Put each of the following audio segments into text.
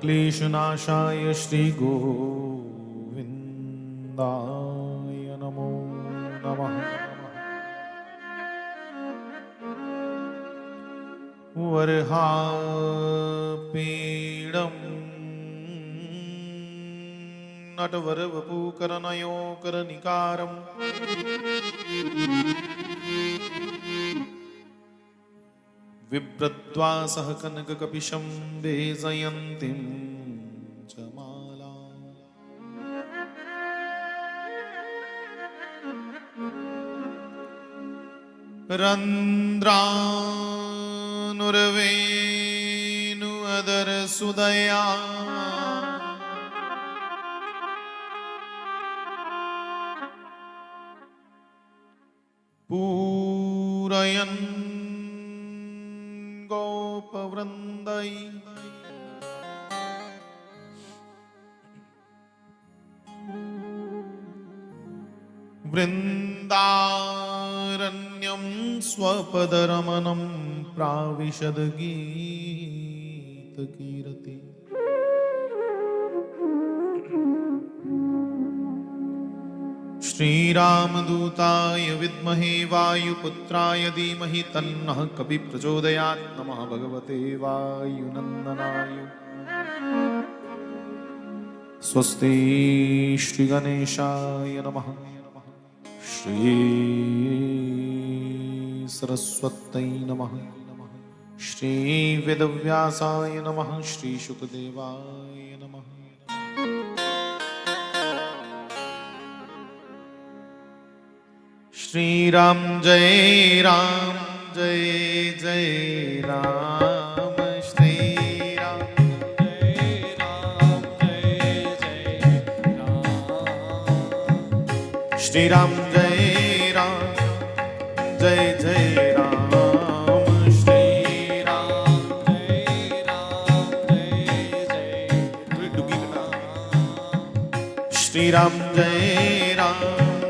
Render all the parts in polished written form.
क्लेशनाशाय श्रीगोविन्दाय नमो नमः। वरहापीडम् नटवरवपुकरनयोकरनिकारम् विप्रद्वासः कनककपिशं वेजयन्तीं च मालाम्। रन्ध्रानुरवेणुअदरसुदया पूरयन् गोपवृन्दै वृन्दारण्यं स्वपदरमणं प्राविशद्गीतकीरति। श्रीरामदूताय विद्महे वायुपुत्राय धीमहि तन्नः कपिः प्रचोदयात्। नमः भगवते वायुनन्दनाय। स्वस्ति श्रीगणेशाय नमः। श्री सरस्वत्यै नमः। श्री वेदव्यासाय नमः। श्री शुकदेवाय नमः। श्री राम जय जय राम। श्री राम जय राम। श्री राम जय राम। श्री राम श्री राम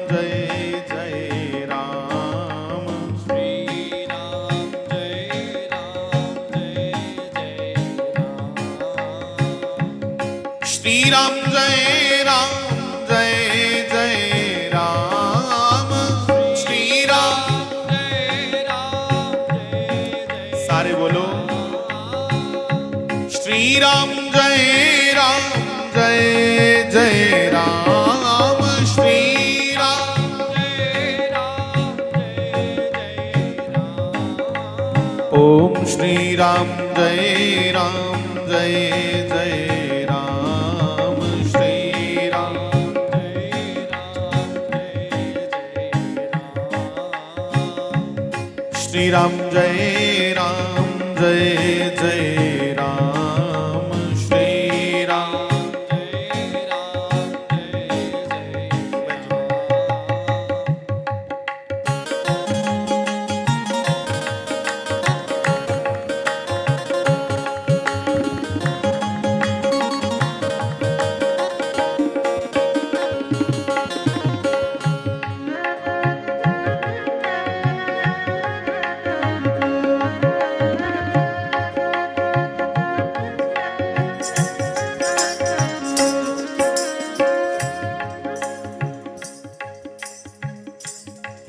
जय राम। श्री राम जय राम। श्री राम सारे बोलो। श्री राम जय राम। श्री राम ओम श्री राम जय राम। श्री राम जय राम। श्री राम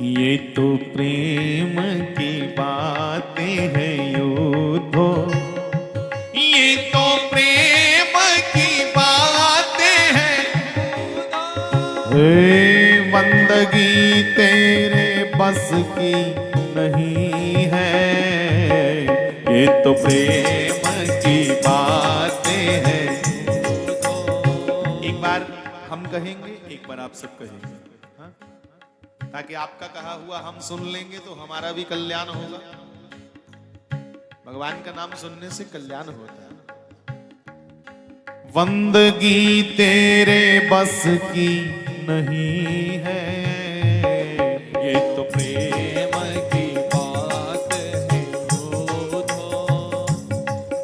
ये तो प्रेम की बातें हैं योद्धो। ये तो प्रेम की बातें हैं। बंदगी तेरे बस की नहीं है। ये तो प्रेम की बातें हैं। एक बार हम कहेंगे, एक बार आप सब कहेंगे, हाँ? ताकि आपका कहा हुआ हम सुन लेंगे तो हमारा भी कल्याण होगा। भगवान का नाम सुनने से कल्याण होता है। बंदगी तेरे बस की नहीं है। ये तो प्रेम की बात है।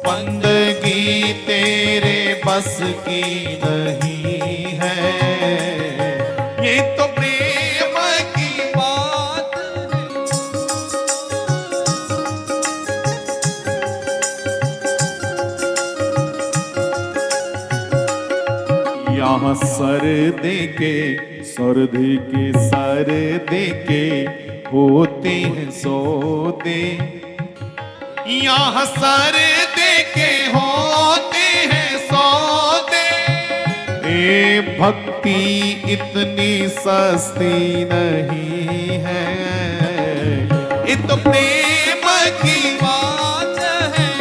बंदगी तेरे बस की नहीं है। ये तो यहाँ सर देके सर देके होते हैं सौदे, यहाँ सर देके होते हैं सौदे। ए भक्ति इतनी सस्ती नहीं है, ये तो प्रेम की बात है,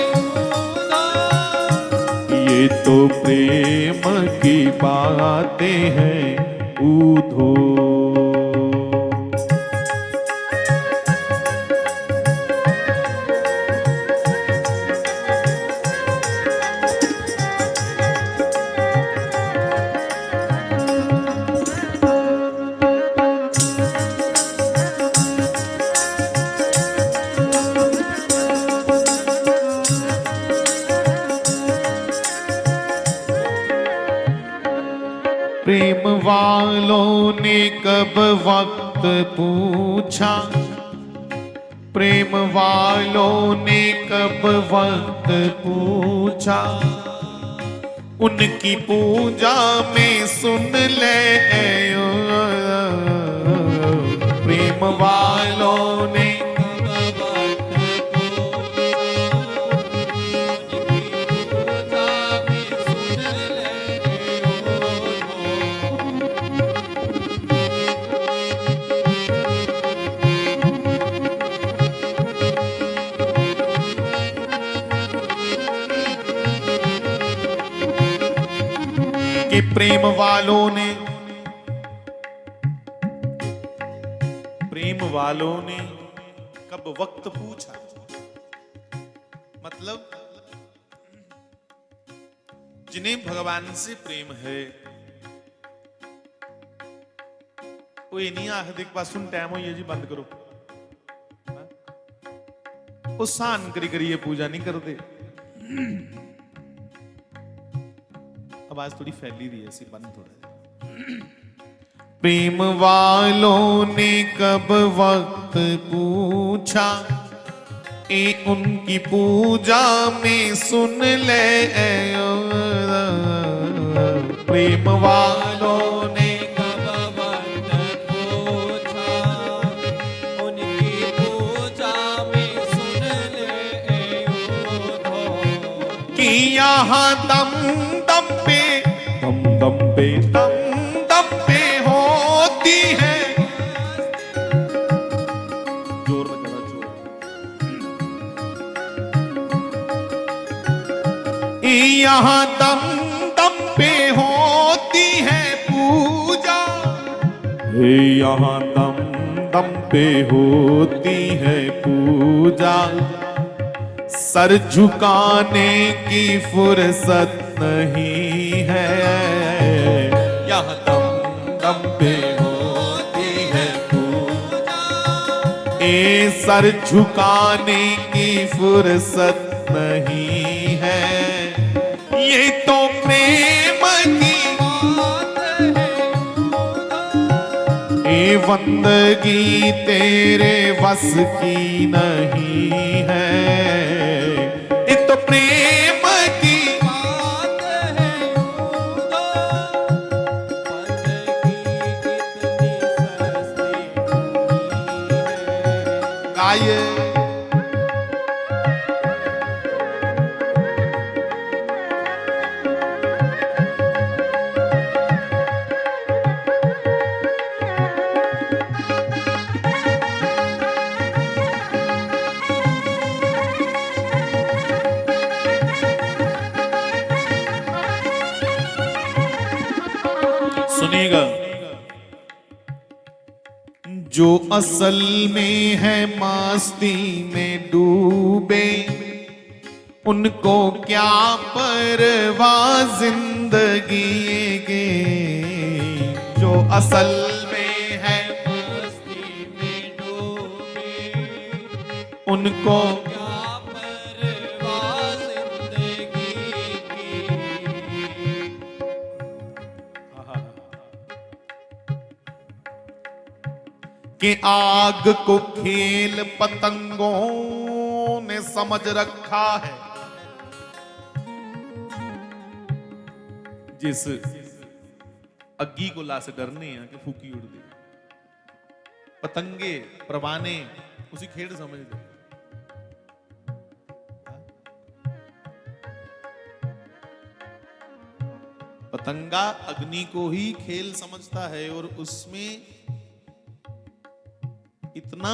ये तो प्रेम की बातें हैं ऊधो। प्रेम वालों ने कब वक्त पूछा, प्रेम वालों ने कब वक्त पूछा, उनकी पूजा में सुन ले प्रेम वालों ने कि प्रेम वालों ने कब वक्त पूछा, मतलब जिन्हें भगवान से प्रेम है वो ये नहीं आखदे पासून टाइम हो जी बंद करो, वो सान करी पूजा नहीं करते। आवाज थोड़ी फैली रही है, ऐसी बंद थोड़ा। प्रेम वालों ने कब वक्त पूछा, ए उनकी पूजा में सुन ले प्रेम वालों ने कब वक्त पूछा, उनकी पूजा में सुन ले कि यहाँ दम दम पे होती है, जोर लगा जोर, यहाँ दम पे होती है पूजा, यहाँ दम पे होती है पूजा, सर झुकाने की फुर्सत नहीं है, यहाँ दम पे होती है पूजा, ए सर झुकाने की फुर्सत नहीं है, ये तो प्रेम की बात है, ए बंदगी तेरे बस की नहीं है, ये तो प्रेम की बात है, गाइए सुनिएगा। जो असल में है मस्ती में डूबे, उनको क्या परवाह जिंदगी के, जो असल में है मस्ती में डूबे, उनको क्या परवाह जिंदगी की। कि आग को खेल पतंगों ने समझ रखा है, जिस अग्गी को ला से डरने हैं कि फूकी उड़ दे। पतंगे परवाने उसी खेड समझते। पतंगा अग्नि को ही खेल समझता है और उसमें इतना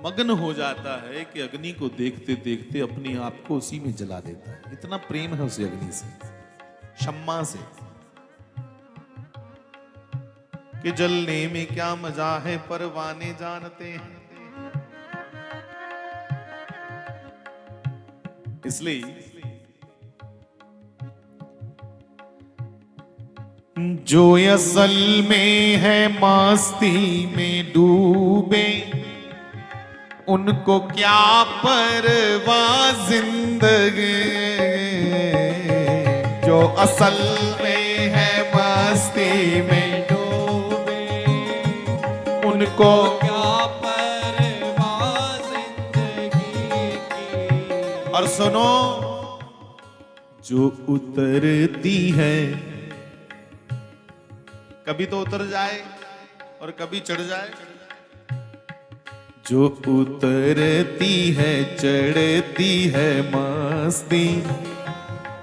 मग्न हो जाता है कि अग्नि को देखते देखते अपने आप को उसी में जला देता है। इतना प्रेम है उसे अग्नि से, शम्मा से, कि जलने में क्या मजा है परवाने जानते हैं। इसलिए जो असल में है मस्ती में डूबे, उनको क्या परवाह जिंदगी। जो असल में है मस्ती में डूबे, उनको क्या परवाह जिंदगी की। और सुनो, जो उतरती है, कभी तो उतर जाए और कभी चढ़ जाए। जो उतरती है चढ़ती है मस्ती,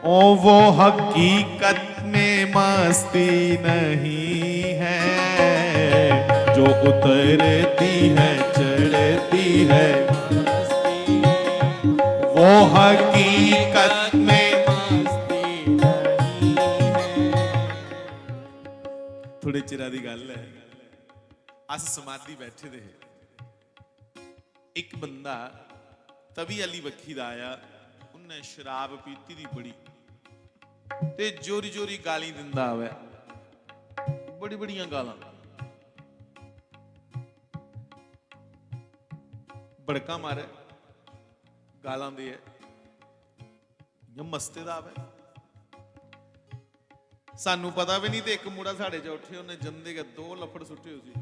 ओ वो हकीकत में मस्ती नहीं है। जो उतरती है चढ़ती है मस्ती, वो हकीकत में थोड़े चिरा दी गल है। अस समाधि बैठे थे, एक बंदा तवी अली वखी दा आया, उन्हें शराब पीती दी बड़ी ते जोरी जोरी गाली दिंदा आवे, बड़ी बड़ियां गालां, बड़का मारे गालां दे मस्ते दा आवे। सानू पता भी नहीं, तो एक मुड़ा साढ़े च उठे, उन्हें जंदे के 2 लफड़ सुटे हो सी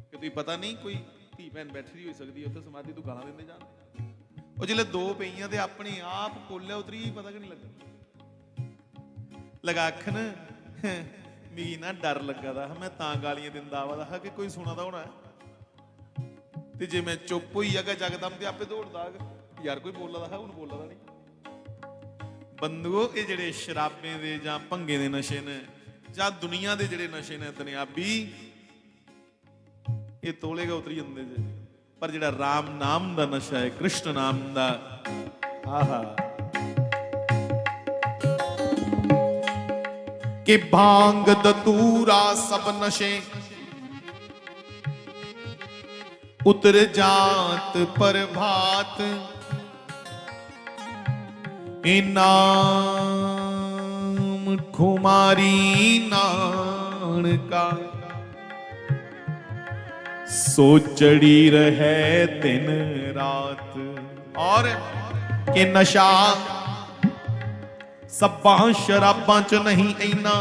कि तुम पता नहीं कोई धी भैन बैठी हो सकती है उत्थे समाधि तू गालां देंदे जान। वो जिसले 2 पईयां ते अपने आप कोलिया उतरी, पता कि नहीं लगा लगा आखन मी ना डर लगा दा मैं तां गालियां दिंदा आवा दा कि कोई सुना दा होना है। ते जे मैं चुप होई जागा जगदम ते आपे दौड़दा यार कोई बोला दा है, हुण बोला दा नहीं। बंदूओ ये जेड़े शराबे दे जां भंगे दे नशे ने जां दुनिया दे जेड़े नशे ने दुनियाबी, ये तोले गै उतरी जांदे जे, पर जेड़ा राम नाम दा नशा है, कृष्ण नाम दा, आहा कि भांग दतूरा सब नशे उतर जात प्रभात, नाम खुमारी नानका, सो चढ़ी रहे दिन रात। और कि नशा सब्बां शराबां च नहीं ऐना,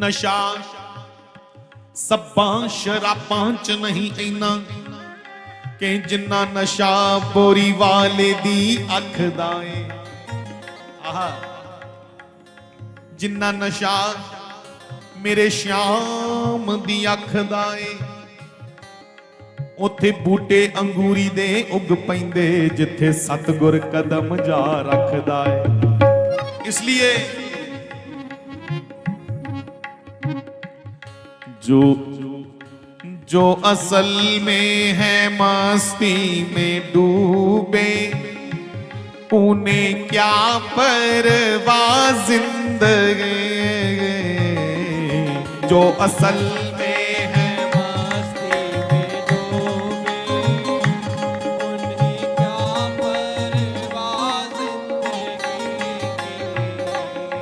नशा सब्बां शराबां च नहीं ऐना, कि जिन्ना नशा बोरी वाले दी अख दा है। आहा, जिन्ना नशा मेरे श्याम दी अख दा है, उथे बूटे अंगूरी दे उग पैंदे जिथे सतगुर कदम जा रखदा है। इसलिए जो असल में है मस्ती में डूबे, उन्हें क्या परवाह जिंदगी। जो असल में है मस्ती में डूबे, उन्हें क्या परवाह जिंदगी।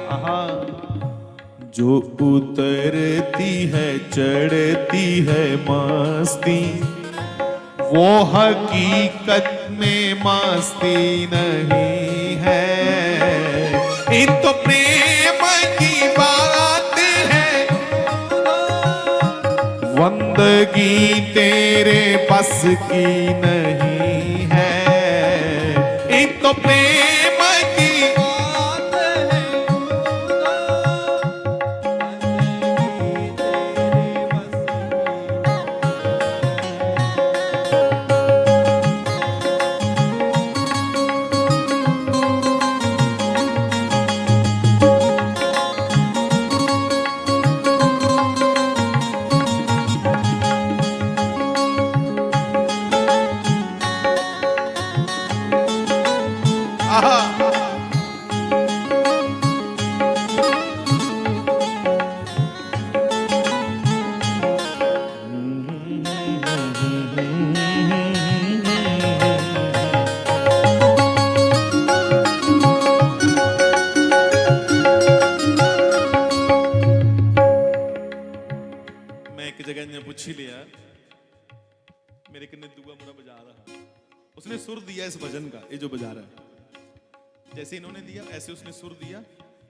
आहा, जो उतरती है चढ़ती है मस्ती, वो हकीकत में मस्ती नहीं है। ये तो प्रेम की बात है, बंदगी तेरे बस की नहीं है, ये तो प्रेम की बात है खुदा, बंदगी तेरे बस पूछ ही लिया मेरे किन्ने दुआ मुड़ा बजा रहा, उसने सुर दिया इस भजन का, ये जो बजा रहा है, जैसे इन्होंने दिया ऐसे उसने सुर दिया।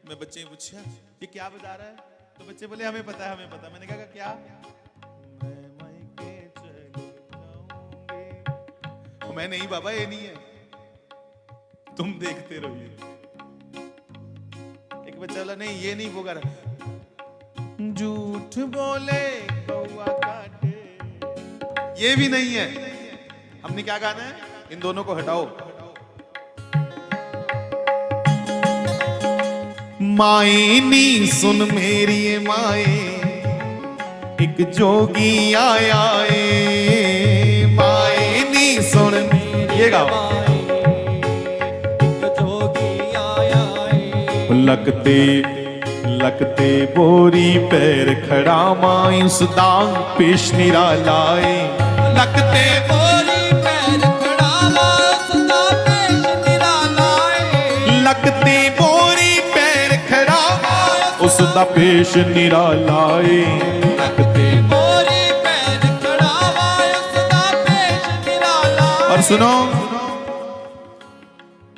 मैं बच्चे ने पूछा ये क्या बजा रहा है, तो बच्चे बोले हमें पता है हमें पता। मैंने कहा क्या, मैं मायके चली जाऊंगी। मैं नहीं बाबा ये नहीं है, तुम देखते रहिए। एक बच्चा बोला नहीं ये नहीं, वो गा रहा झूठ बोले कौआ काटे, ये भी नहीं है। हमने क्या गाना है, इन दोनों को हटाओ। माए नी सुन मेरी माए, एक जोगी आया है। माए नी सुन ये गाओ, एक जोगी आया है। लगते लगते बोरी पैर खड़ा माई उस दांग पेश निरालाए। लगते बोरी पैर खड़ा माई उस दांग पेश निरालाए। लगते बोरी पैर खड़ा उस दा पेश निरालाए। लगते बोरी पैर खड़ा माई उस दा पेश निरालाए। और सुनो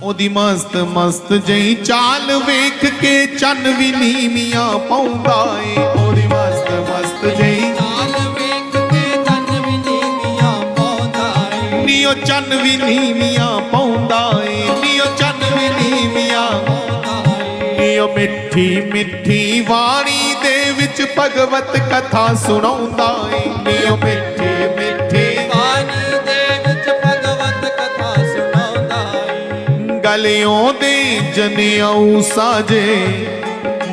ओदी मस्त मस्त जई चाल वेख के चन भी नीमिया पाउंदा ए। ओदी मस्त मस्त जई चाल वेख के चन भी नीमिया पाउंदा ए। नियो चन भी नीमिया पाउंदा ए। नियो चन भी नीमिया पाउंदा ए। नियो मिठी मिठी वाणी दे विच भगवत कथा सुनाउंदा ए। नियो मिठी मिठी वाणी दे विच भगवत कथा सुनाउंदा ए। गलियों दे जनेऊ साजे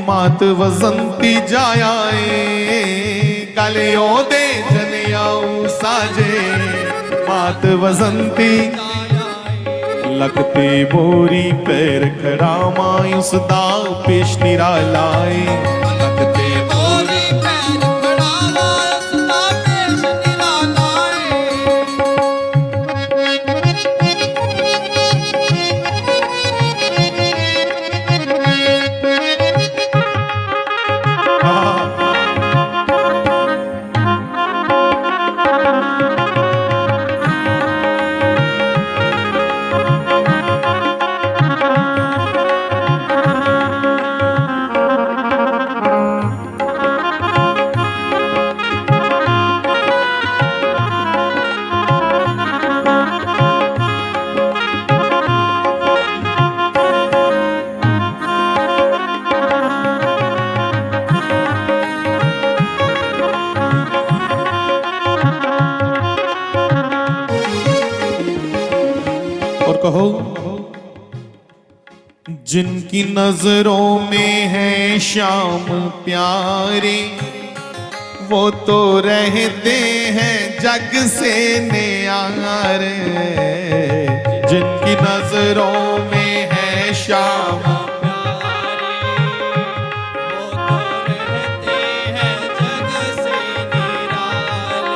मात वसंती जाया ए। गलियों दे जनेऊ साजे मात वसंती जाया ए। लगते बोरी पैर खड़ा माई उस दा पेश निरालाए। लगते बोरी पैर खड़ा माई उस दा पेश निरालाए। और कहो जिनकी नजरों में है श्याम प्यारे, वो तो रहते हैं जग से न्यारे। जिनकी नजरों में है श्याम प्यारे, वो तो रहते हैं जग से निराले।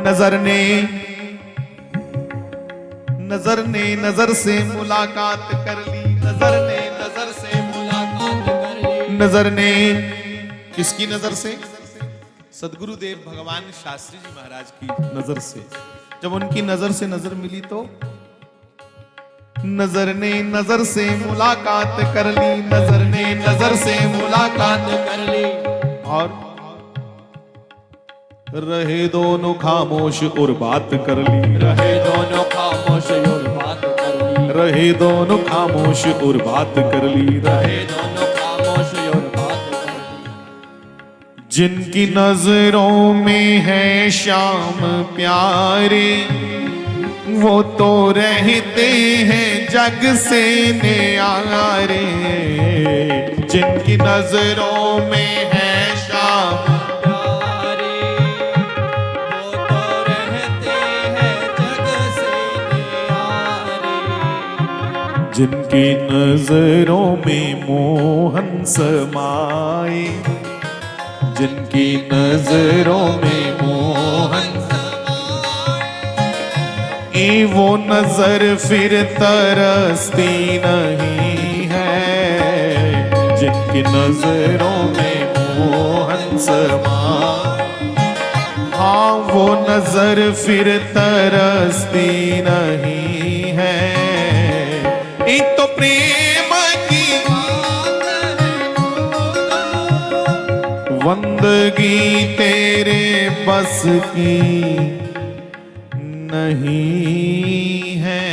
नजर ने नजर से मुलाकात कर ली। नजर ने नजर से मुलाकात कर ली। नजर ने किसकी नजर से? सदगुरुदेव भगवान शास्त्री जी महाराज की नजर से। जब उनकी नजर से नजर मिली तो नजर ने नजर से मुलाकात कर ली। नजर ने नजर से मुलाकात कर ली। और रहे दोनों खामोश और बात कर ली, रहे दोनों खामोश और बात कर ली, रहे दोनों खामोश और बात कर ली, रहे दोनों खामोश और बात कर ली। जिनकी नजरों में है श्याम प्यारे, वो तो रहते हैं जग से न्यारे। जिनकी नजरों में है श्याम प्यारे, वो तो रहते हैं जग से न्यारे। जिनकी नजरों में मोहन समाए, जिनकी नजरों में मोहन समाए, वो नजर फिर तरसती नहीं है। जिनकी नजरों में मोहन समाए, हाँ वो नजर फिर तरसती नहीं है। एक तो प्रेम की वंदगी तेरे बस की नहीं है।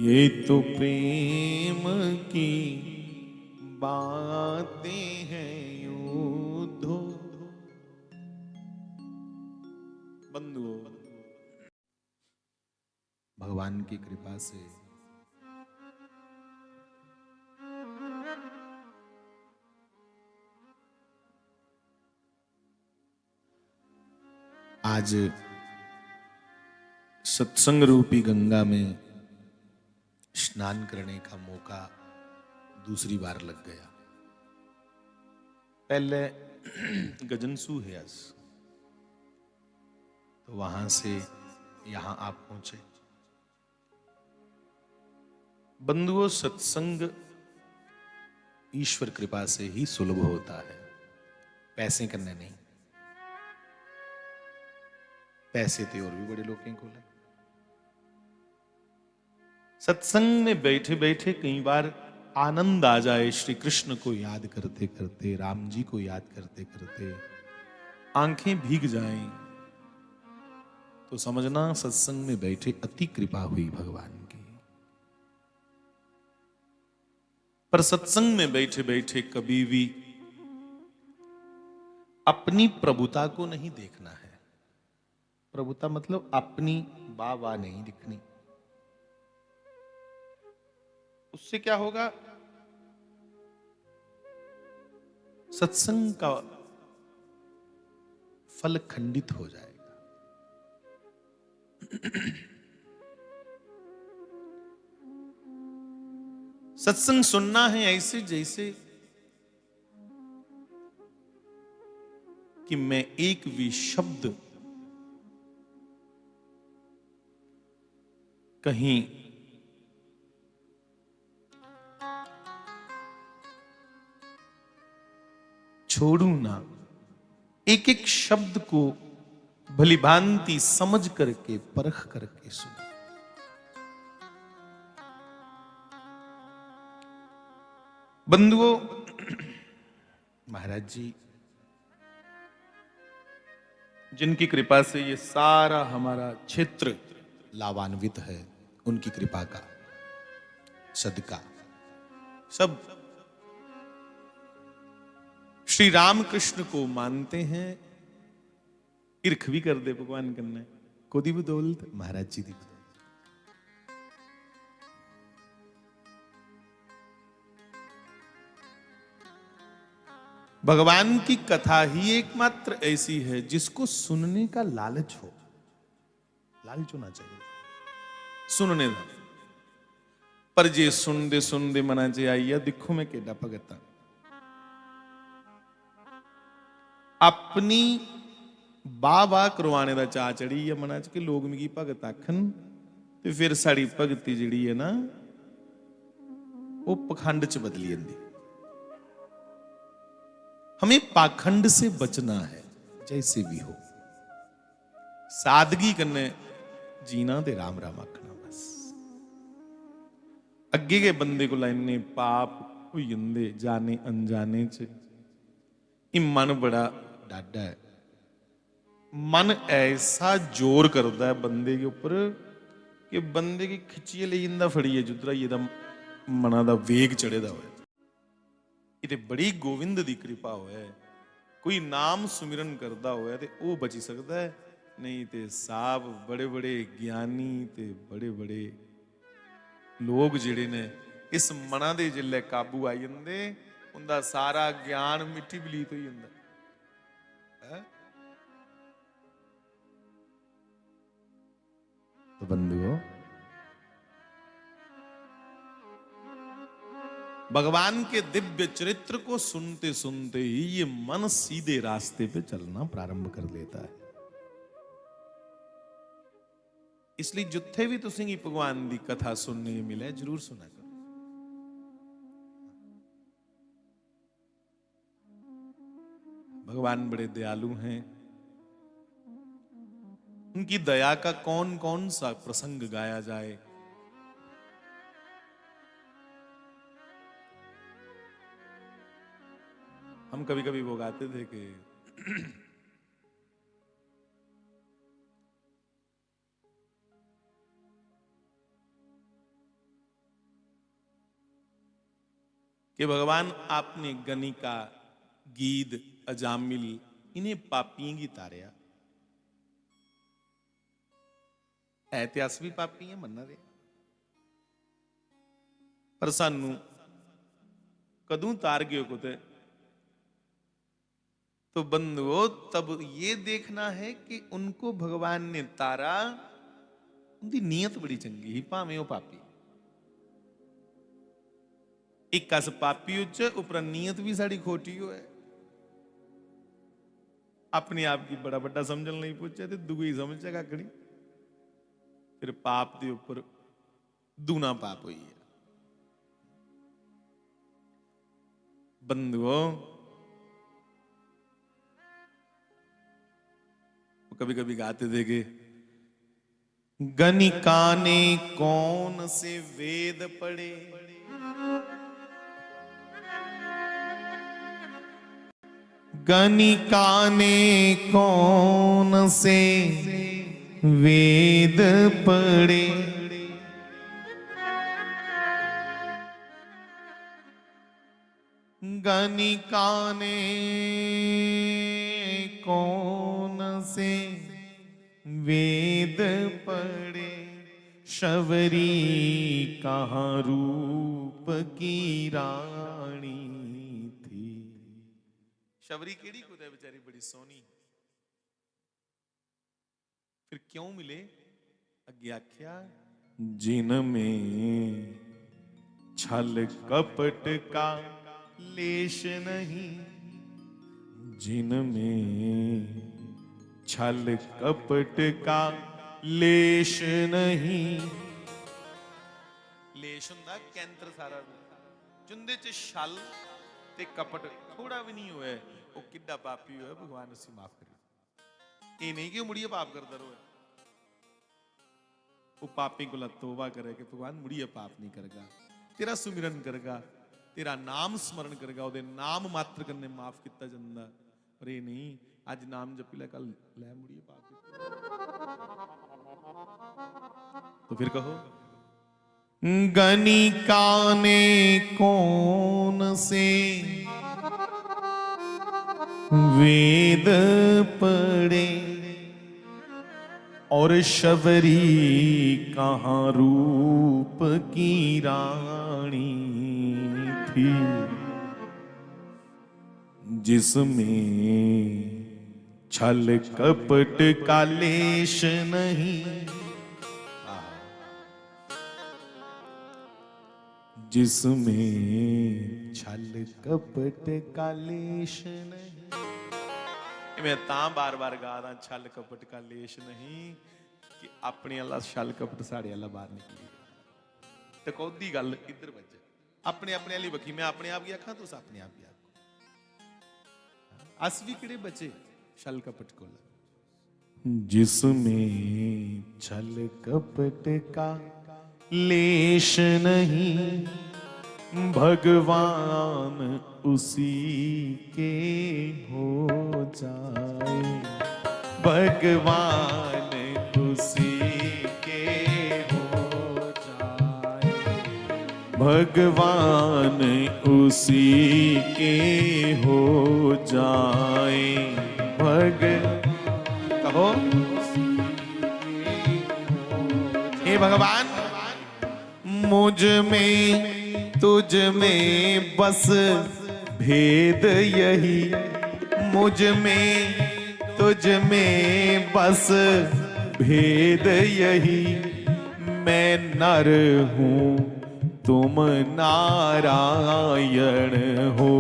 ये तो प्रेम की बातें हैं युद्धो। बंधुओं, भगवान की कृपा से आज सत्संग रूपी गंगा में स्नान करने का मौका दूसरी बार लग गया। पहले गजनसू है आज, तो वहां से यहां आप पहुंचे। बंधुओं, सत्संग ईश्वर कृपा से ही सुलभ होता है, पैसे करने नहीं। पैसे थे और भी बड़े लोग को लगे। सत्संग में बैठे बैठे कई बार आनंद आ जाए, श्री कृष्ण को याद करते करते, राम जी को याद करते करते आंखें भीग जाएं, तो समझना सत्संग में बैठे अति कृपा हुई भगवान की। पर सत्संग में बैठे बैठे कभी भी अपनी प्रभुता को नहीं देखना है। प्रभुता मतलब अपनी वाह नहीं दिखनी। उससे क्या होगा? सत्संग का फल खंडित हो जाएगा। सत्संग सुनना है ऐसे जैसे कि मैं एक भी शब्द कहीं छोड़ू ना, एक एक शब्द को भली भांति समझ करके परख करके सुनो। बंधुओं, महाराज जी जिनकी कृपा से ये सारा हमारा क्षेत्र लाभान्वित है, उनकी कृपा का सदका सब श्री रामकृष्ण को मानते हैं। ईर्ख भी कर दे भगवान करना कोदी बदौलत महाराज जी दी। भगवान की कथा ही एकमात्र ऐसी है जिसको सुनने का लालच हो। लालच होना चाहिए सुनने का, पर जे सुन दे मना जे आइया दिखो मैं केडा भगता। अपनी वाह करवाने का चा चढ़ी या मना च कि लोग मिगी भगत आखन, ते फिर साड़ी भगती जिहड़ी है ना वो पखंड च बदली जाती। हमें पाखंड से बचना है, जैसे भी हो सादगी करने जीना ते राम राम आखना। बस अगे के बंदे को लाइने पाप हो जाते जाने अनजाने च। ये मन बड़ा डाडा है, मन ऐसा जोर करता है बंदे के ऊपर कि बंदे की खिच्चिए ले जिंदा फड़िए जुदरा ये मना दा वेग चढ़े दा होए। ये ते बड़ी गोविंद दी कृपा होए, कोई नाम सुमिरन करता होए ते वो बची सकता है, नहीं ते साहब बड़े बड़े ज्ञानी ते बड़े बड़े लोग जिहड़े ने इस मना दे जिल्ले काबू आई जंदे उनका सारा ज्ञान मिट्टी बलीत हो जाता है। तो बंधुओं, भगवान के दिव्य चरित्र को सुनते सुनते ही ये मन सीधे रास्ते पे चलना प्रारंभ कर देता है। इसलिए जिथे भी तुसीं भगवान की कथा सुनने मिले जरूर सुना करो। भगवान बड़े दयालु हैं, उनकी दया का कौन कौन सा प्रसंग गाया जाए। हम कभी कभी वो गाते थे कि भगवान आपने गनिका, गीद, अजामिल इन्हें पापियों की तारिया। इतिहास भी पापी है मन्ना दे, पर सानू कदू तार गए कुते। तो बंधुओं, तब ये देखना है कि उनको भगवान ने तारा, उनकी नीयत बड़ी चंगी ही, भावें वो पापी। एक अस पापी उच्च उपर नीयत भी साड़ी खोटी हो है। अपने आप की बड़ा बड़ा समझन नहीं पूछे तो दुगई समझ कखड़ी, फिर पाप के ऊपर दूना पाप हुई है। बंधुओं, कभी कभी गाते थे कि गनिका ने कौन से वेद पढ़े, गनिका ने कौन से वेद पढ़े, गनिका ने कौन से वेद पढ़े, शबरी कहाँ रूप की रानी थी। शबरी केड़ी कुछ है बेचारी, बड़ी सोनी, फिर क्यों मिले? अगे आख्या जिनमें छल कपट का लेश नहीं, जिनमें छल कपट का लेश नहीं। लेश हुंदा कैंतर सारा, जिंदे च छल ते कपट थोड़ा भी नहीं होया, वो किड्डा पापी होया, भगवान उसे माफ करे। ये नहीं कि वो मुड़िए पाप करता रहे, वो पापी को तौबा करे कि भगवान मुड़िए पाप नहीं करेगा, तेरा सुमिरन करेगा, तेरा नाम स्मरण करेगा, वो नाम मात्र करने माफ किया जाता। पर ये नहीं आज नाम जपी लै कल लै मुड़िए पाप। तो फिर कहो गनिका ने कौन से वेद पढ़े, और शबरी कहाँ रूप की रानी थी, जिसमें छल कपट का लेश नहीं, जिसमें छल कपट का लेश नहीं। मैं बार बार गा रहा, छल कपट का लेश नहीं, कि अपने अल्लाह छल कपट साढ़े अल्लाह बाहर निकली। तो कौदी गल इधर बजे अपने अपने अली बखी, मैं अपने आप की आखा तुस अपने आप की आखो। अस भी किड़े बचे छल कपट को, जिसमें छल कपट का लेश नहीं, भगवान उसी के हो जाए, भगवान उसी के हो जाए, भगवान उसी के हो जाए, कहो हे भगवान, मुझ में तुझ में बस भेद यही, मुझ में तुझ में बस भेद यही, मैं नर हूँ तुम नारायण हो,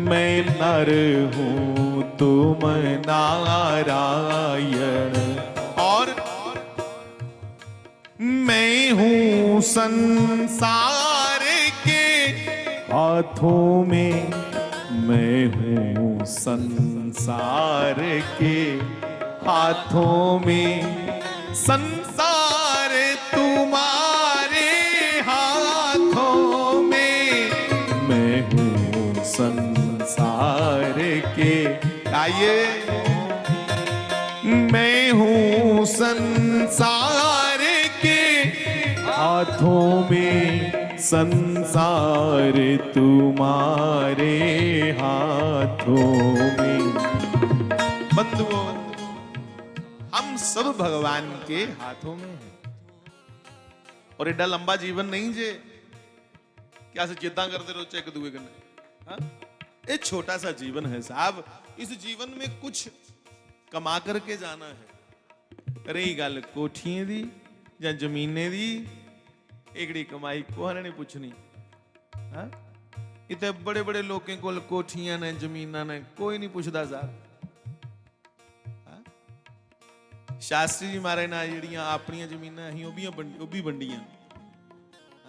मैं नर हूँ तुम नारायण, और मैं हूँ संसार के हाथों में, मैं हूँ संसार के हाथों में, संसार तुम्हारे हाथों में, मैं हूँ संसार के, आइए, मैं हूँ संसार के हाथों में, संसार तुम्हारे हाथों में। बंधुओं, हम सब भगवान के हाथों में हैं, और एडा लंबा जीवन नहीं जे क्या से जिद्दां करते रहो एक दूसरे कन्ने, हाँ? ये छोटा सा जीवन है साहब, इस जीवन में कुछ कमा करके जाना है। रही गल कोठियां दी या जमीने दी, एकड़ी कमाई कोहने नहीं पूछनी, हाँ? इतने बड़े बड़े लोगों को कोठियां ने जमीना ने कोई नहीं पूछता साहब, हाँ? शास्त्री जी मारे ना जड़ियां अपनियां जमीना ही वो भी बंडियां,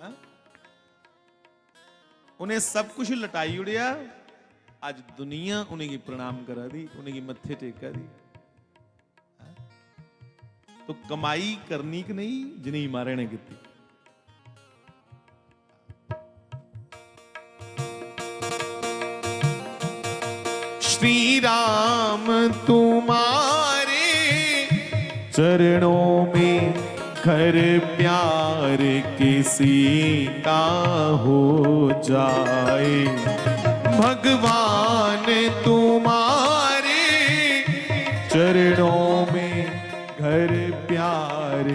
हाँ? उन्हें सब कुछ लटाई उड़िया, आज दुनिया उन्हें की प्रणाम करा दी, उन्हें की मत्थे टेका दी, हाँ? तो कमाई करनी कि नहीं जिन्हें मारे ने की। श्री राम तुम्हारे चरणों में घर प्यार किसी का हो जाए, भगवान तुम्हारे चरणों में घर प्यार,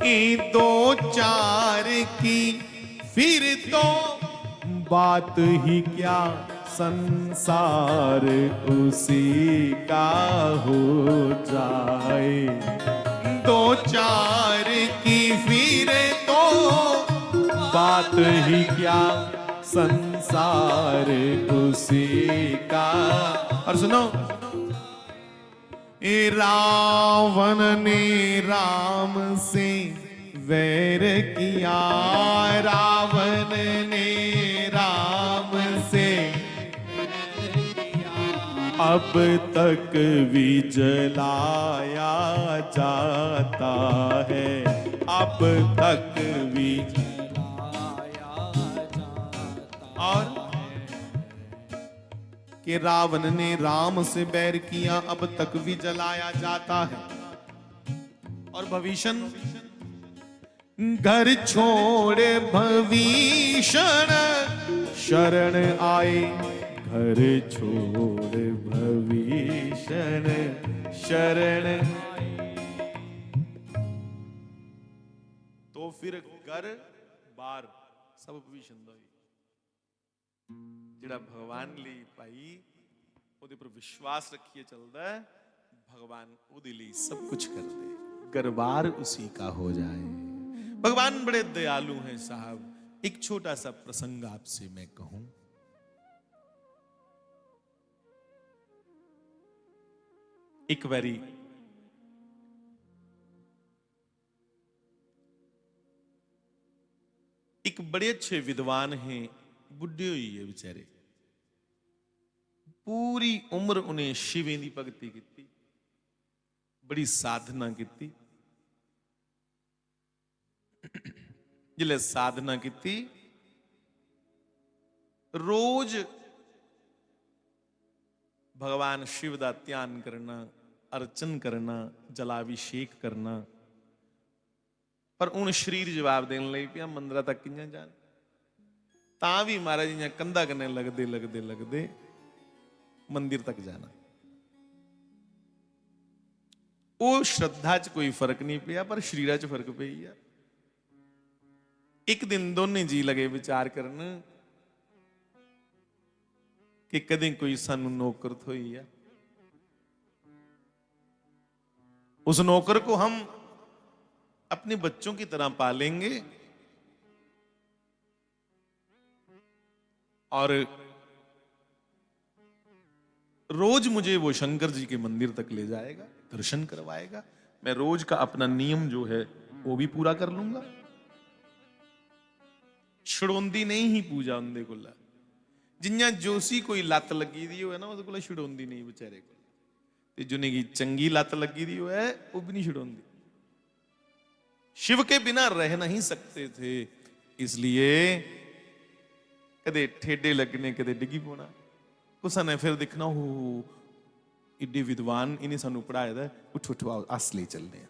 ये दो चार की फिर तो बात ही क्या, संसार उसी का हो जाए, दो चार की फिर तो बात ही क्या, संसार उसी का। और सुनो, रावण ने राम से वैर किया, रावण ने राम से अब तक भी जलाया जाता है, अब तक भी जलाया जाता। और कि रावण ने राम से बैर किया, अब तक भी जलाया जाता है। और भविष्ण, घर छोड़ भविष्ण शरण आए, घर छोड़ भविष्ण शरण। तो फिर घर बार सब भविष्ण जिहड़ा भगवान ली पाई उहदे पर विश्वास रखिए चलदा है, भगवान उहदे लिए सब कुछ कर दे, गरबार उसी का हो जाए। भगवान बड़े दयालु हैं साहब। एक छोटा सा प्रसंग आपसे मैं कहूं। एक बारी एक बड़े अच्छे विद्वान हैं, बुढ़े हुई है बेचारे, पूरी उम्र उन्हें शिवें दी भगती की, बड़ी साधना की, जिले साधना की रोज भगवान शिव का ध्यान करना, अर्चन करना, जलाभिषेक करना, पर उन शरीर जवाब देने लग पिया मंदिर तक कियां जान। ता भी महाराज जी कंधा कन्ने लगदे लगदे लगदे मंदिर तक जाना। वो श्रद्धा च कोई फर्क नहीं पिया, पर शरीर च फर्क पई है। एक दिन दोने जी लगे विचार करन कि कदें कोई सानू नौकर थोई है, उस नौकर को हम अपने बच्चों की तरह पालेंगे और रोज मुझे वो शंकर जी के मंदिर तक ले जाएगा, दर्शन करवाएगा। मैं रोज का अपना नियम जो है वो भी पूरा कर लूंगा। छड़ोंदी नहीं ही पूजा उनके को जिन्या जोशी कोई लत लगी दी हो है ना, वो छड़ोंदी नहीं बेचारे को। जिन्हें की चंगी लत लगी दी हो है वो भी नहीं छड़ोंदी। शिव के बिना रह नहीं सकते थे, इसलिए कदे ठेडे लगने कदे डिगी पोना। कुछ ने फिर दिखना हो इड्डे विद्वान इन्हें सानू पढ़ाया था, उठ उठ आओ अस ले चलने।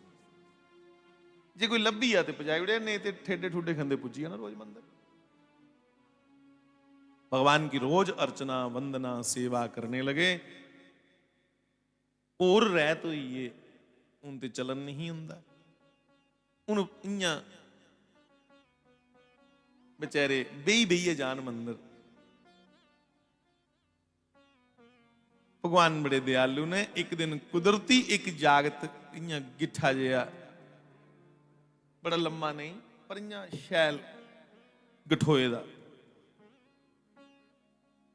जे कोई लब्भी आ तो पजाई उड़े, नहीं तो ठेडे ठुडे खंदे पुजी ना रोज मंदिर। भगवान की रोज अर्चना वंदना सेवा करने लगे। और रह तो ये उनते चलन नहीं हुंदा। उन इयां बेचारे बेही बेहिए जान मंदिर। भगवान बड़े दयालु ने, एक दिन कुदरती एक जागत इयां गिठा जिहा, बड़ा लम्मा नहीं पर इयां शैल गठोए दा,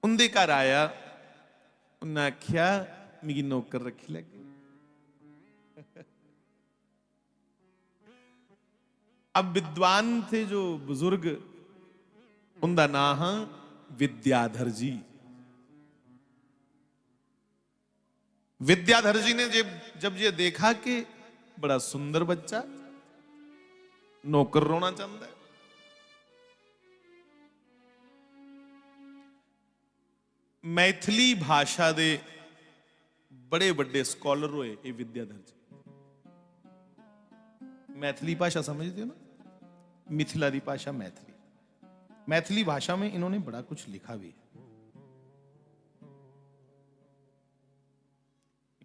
उनके घर आया। उन्हें आख्या मिगी नौकर रखी लगे। अब विद्वान थे जो बुजुर्ग, उनका नाम है विद्याधर जी। विद्याधर जी ने जब ये देखा कि बड़ा सुंदर बच्चा नौकर रोना चाहता है, मैथिली भाषा दे बड़े बड़े स्कॉलर हुए ये विद्याधर जी। मैथिली भाषा समझते हो ना, मिथिला की भाषा मैथिली। मैथिली भाषा में इन्होंने बड़ा कुछ लिखा भी है।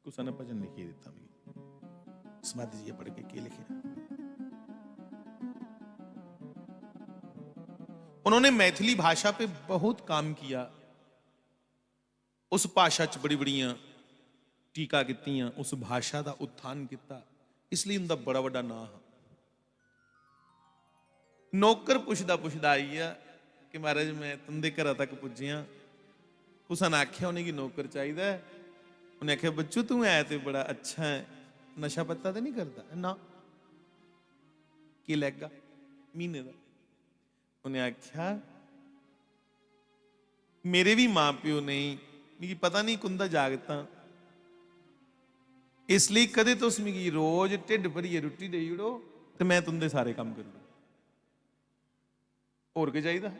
कुछ ने भजन लिखी देता मुझे, समाधि जी पढ़ के क्या लिखे। उन्होंने मैथिली भाषा पे बहुत काम किया, उस भाषा च बड़ी बड़ियां टीका कीतियां, उस भाषा का उत्थान किया, इसलिए उनका बड़ा बड़ा नाम है। नौकर पुछदा पुछदा आई है कि महाराज मैं तुंदे घर तक पुज्जिया, कुसा ने आख्या उन्हें कि नौकर चाहिए। उन्हें आख्या बच्चू तू है तो बड़ा अच्छा है, नशा पत्ता तो नहीं करता ना, की लैगा महीने का। उन्हें आख्या मेरे भी मां प्यो नहीं, मिगी पता नहीं कुंदा जागता, इसलिए कदे तुस मिगी रोज ढिड भरिए रुट्टी दे उड़ो तो मैं तुंदे सारे काम करूँ, और क्या चाहिए।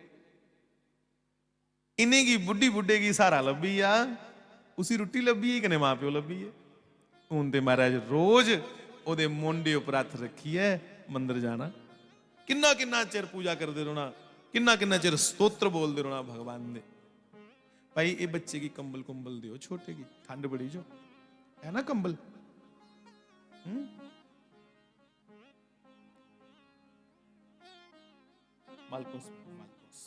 इन्हें की बुढ़ी बुढ़े की सहारा लभी आ, उसी रुट्टी लभी है कि मां प्यो लभी है। हूं तो महाराज रोज ओदे मोंडे उपर हथ रखी है मंदिर जाना, किन्ना किन्ना चिर पूजा करते रहना, किन्ना किन्ना चिर स्तोत्र बोलते रहना भगवान दे। भाई ये बच्चे की कंबल कुंबल दियो, छोटे की ठंड बड़ी जो है ना कंबल। मालकोस मालकोस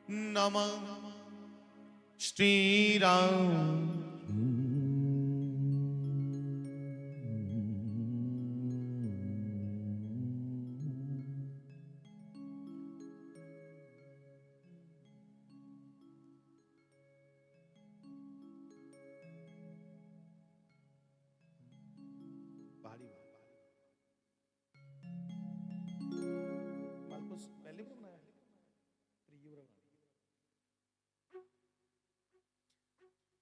नमः श्री राम।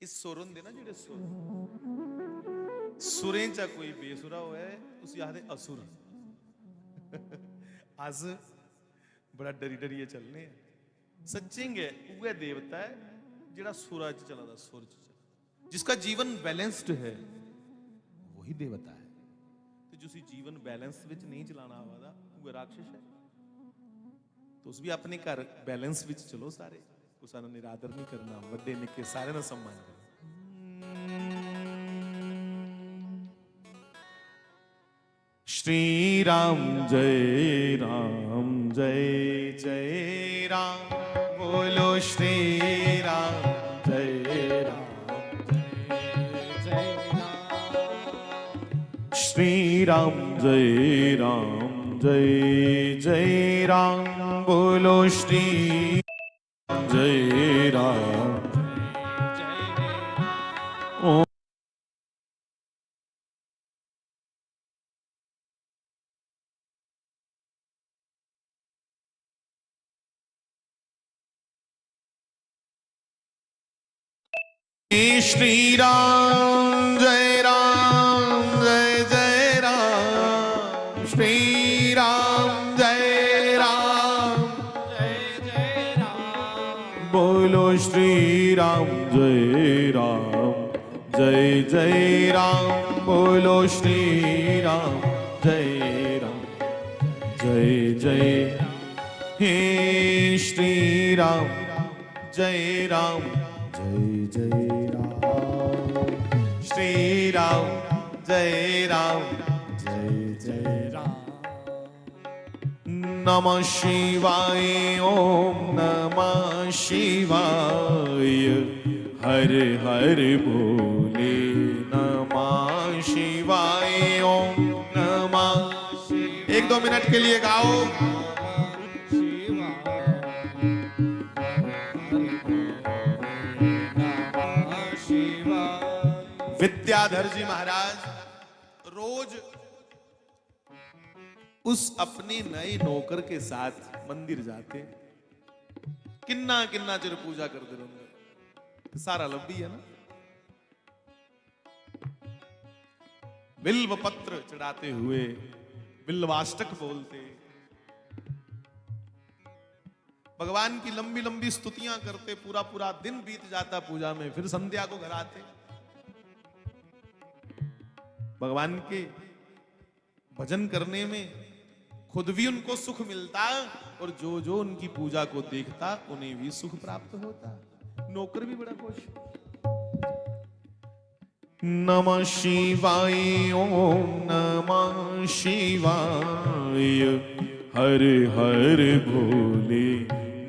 इस सुर होंदे ना जेडे सुर सुरें चा कोई बेसुरा होया है उसी आखदे असुर। अस बड़ा डरी डरिए चलने सच्चिंग है उहे देवता है जेड़ा सुरा च चला दा सुर च चला। जिसका जीवन बैलेंस्ड है वही देवता है ते जिसी जीवन बैलेंस विच नहीं चलाना आवादा उहे राक्षस है। तो उस भी अपने घर बैलेंस विच चलो सारे उसा निरादर नहीं करना वड्डे निक्के सारे ना सम्मान करो। श्री राम जय जय राम बोलो श्री राम जय राम श्री राम जय राम बोलो श्री जय राम। श्री राम जय जय राम श्री राम जय राम बोलो श्री राम जय राम बोलो श्री राम जय हे श्री राम जय राम श्री राम जय राम नमः शिवाय ओम नमः शिवाय हर हर भोले नमः शिवाय ओम नमः। एक दो मिनट के लिए गाओ। विद्याधर जी महाराज रोज उस अपने नए नौकर के साथ मंदिर जाते किन्ना किन्ना चिर पूजा करते रहते सारा लब्बी है ना। बिल्व पत्र चढ़ाते हुए बिल्वाष्टक बोलते भगवान की लंबी लंबी स्तुतियां करते पूरा पूरा दिन बीत जाता पूजा में। फिर संध्या को घर आते भगवान के भजन करने में खुद भी उनको सुख मिलता और जो जो उनकी पूजा को देखता उन्हें भी सुख प्राप्त होता। नौकर भी बड़ा खुश। नमः शिवाय ओम नमः शिवाय हर हर भोले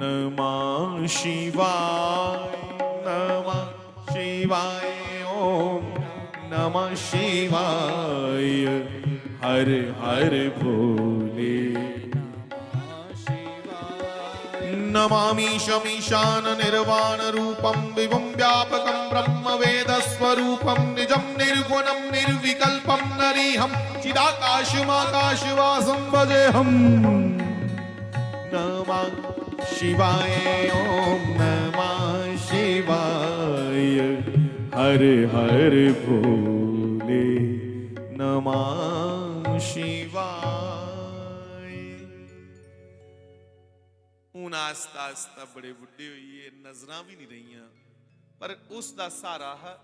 नमः शिवाय ओम नमः शिवाय हर हर भोले नमामि शमीशान निर्वाण रूपम विभुम व्यापकम ब्रह्म वेद स्वरूपम निजम निर्गुणम निर्विकल्पम नरीहम चिदाकाशमाकाशवासं भजेहम नमः शिवाय ओम नमः शिवाय हर हर भोले नमः शिवाय। हूं आस्ता आस्ता बड़े बुढ़े होइए नजरां भी नहीं रही पर उसका सहारा है।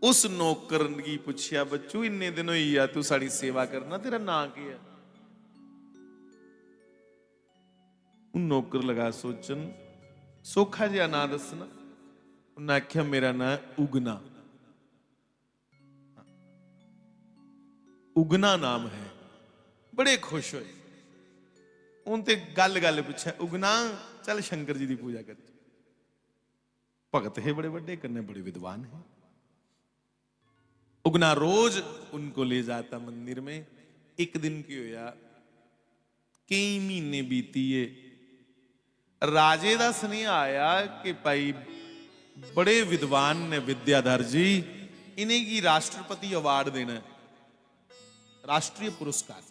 उस नौकर की पूछया बच्चू इन्ने दिन होई आ तू साड़ी सेवा करना तेरा नाम क्या है। नौकर लगा सोचन सौखा जिहा ना दसना। उन्हें आख्या मेरा नाम उगना। उगना नाम है। बड़े खुश हुए उनते गल गल पूछा उगना चल शंकर जी की पूजा कर। भगत है बड़े बड़े, कन्ने बड़े विद्वान है। उगना रोज उनको ले जाता मंदिर में। एक दिन की होया, कई महीने बीतीए, राजे का स्नेह आया कि भाई बड़े विद्वान ने विद्याधर जी, इन्हें की राष्ट्रपति अवार्ड देना है, राष्ट्रीय पुरस्कार।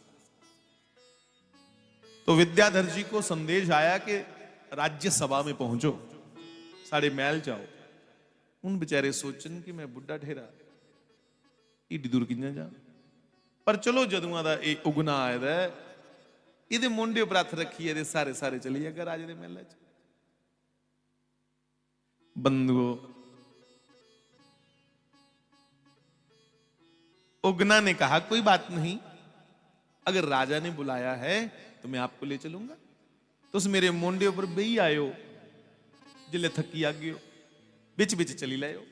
तो विद्याधर जी को संदेश आया कि राज्यसभा में पहुंचो, साढ़े महल जाओ। उन बेचारे सोचन कि मैं बुढ़ा ठेरा इडी दूर किन्ने जा, पर चलो जदुआ दा ये उगना आया दा, इहदे मुंडे उपर हथ रखी है, सारे सारे चली जाएगा राजे दे महल च। बंधुओं, उगना ने कहा कोई बात नहीं, अगर राजा ने बुलाया है तो मैं आपको ले चलूंगा। तो उस मेरे मुंडे ऊपर बेही आयो, जिले थकी आ गयो, बिच बिच चली लायो।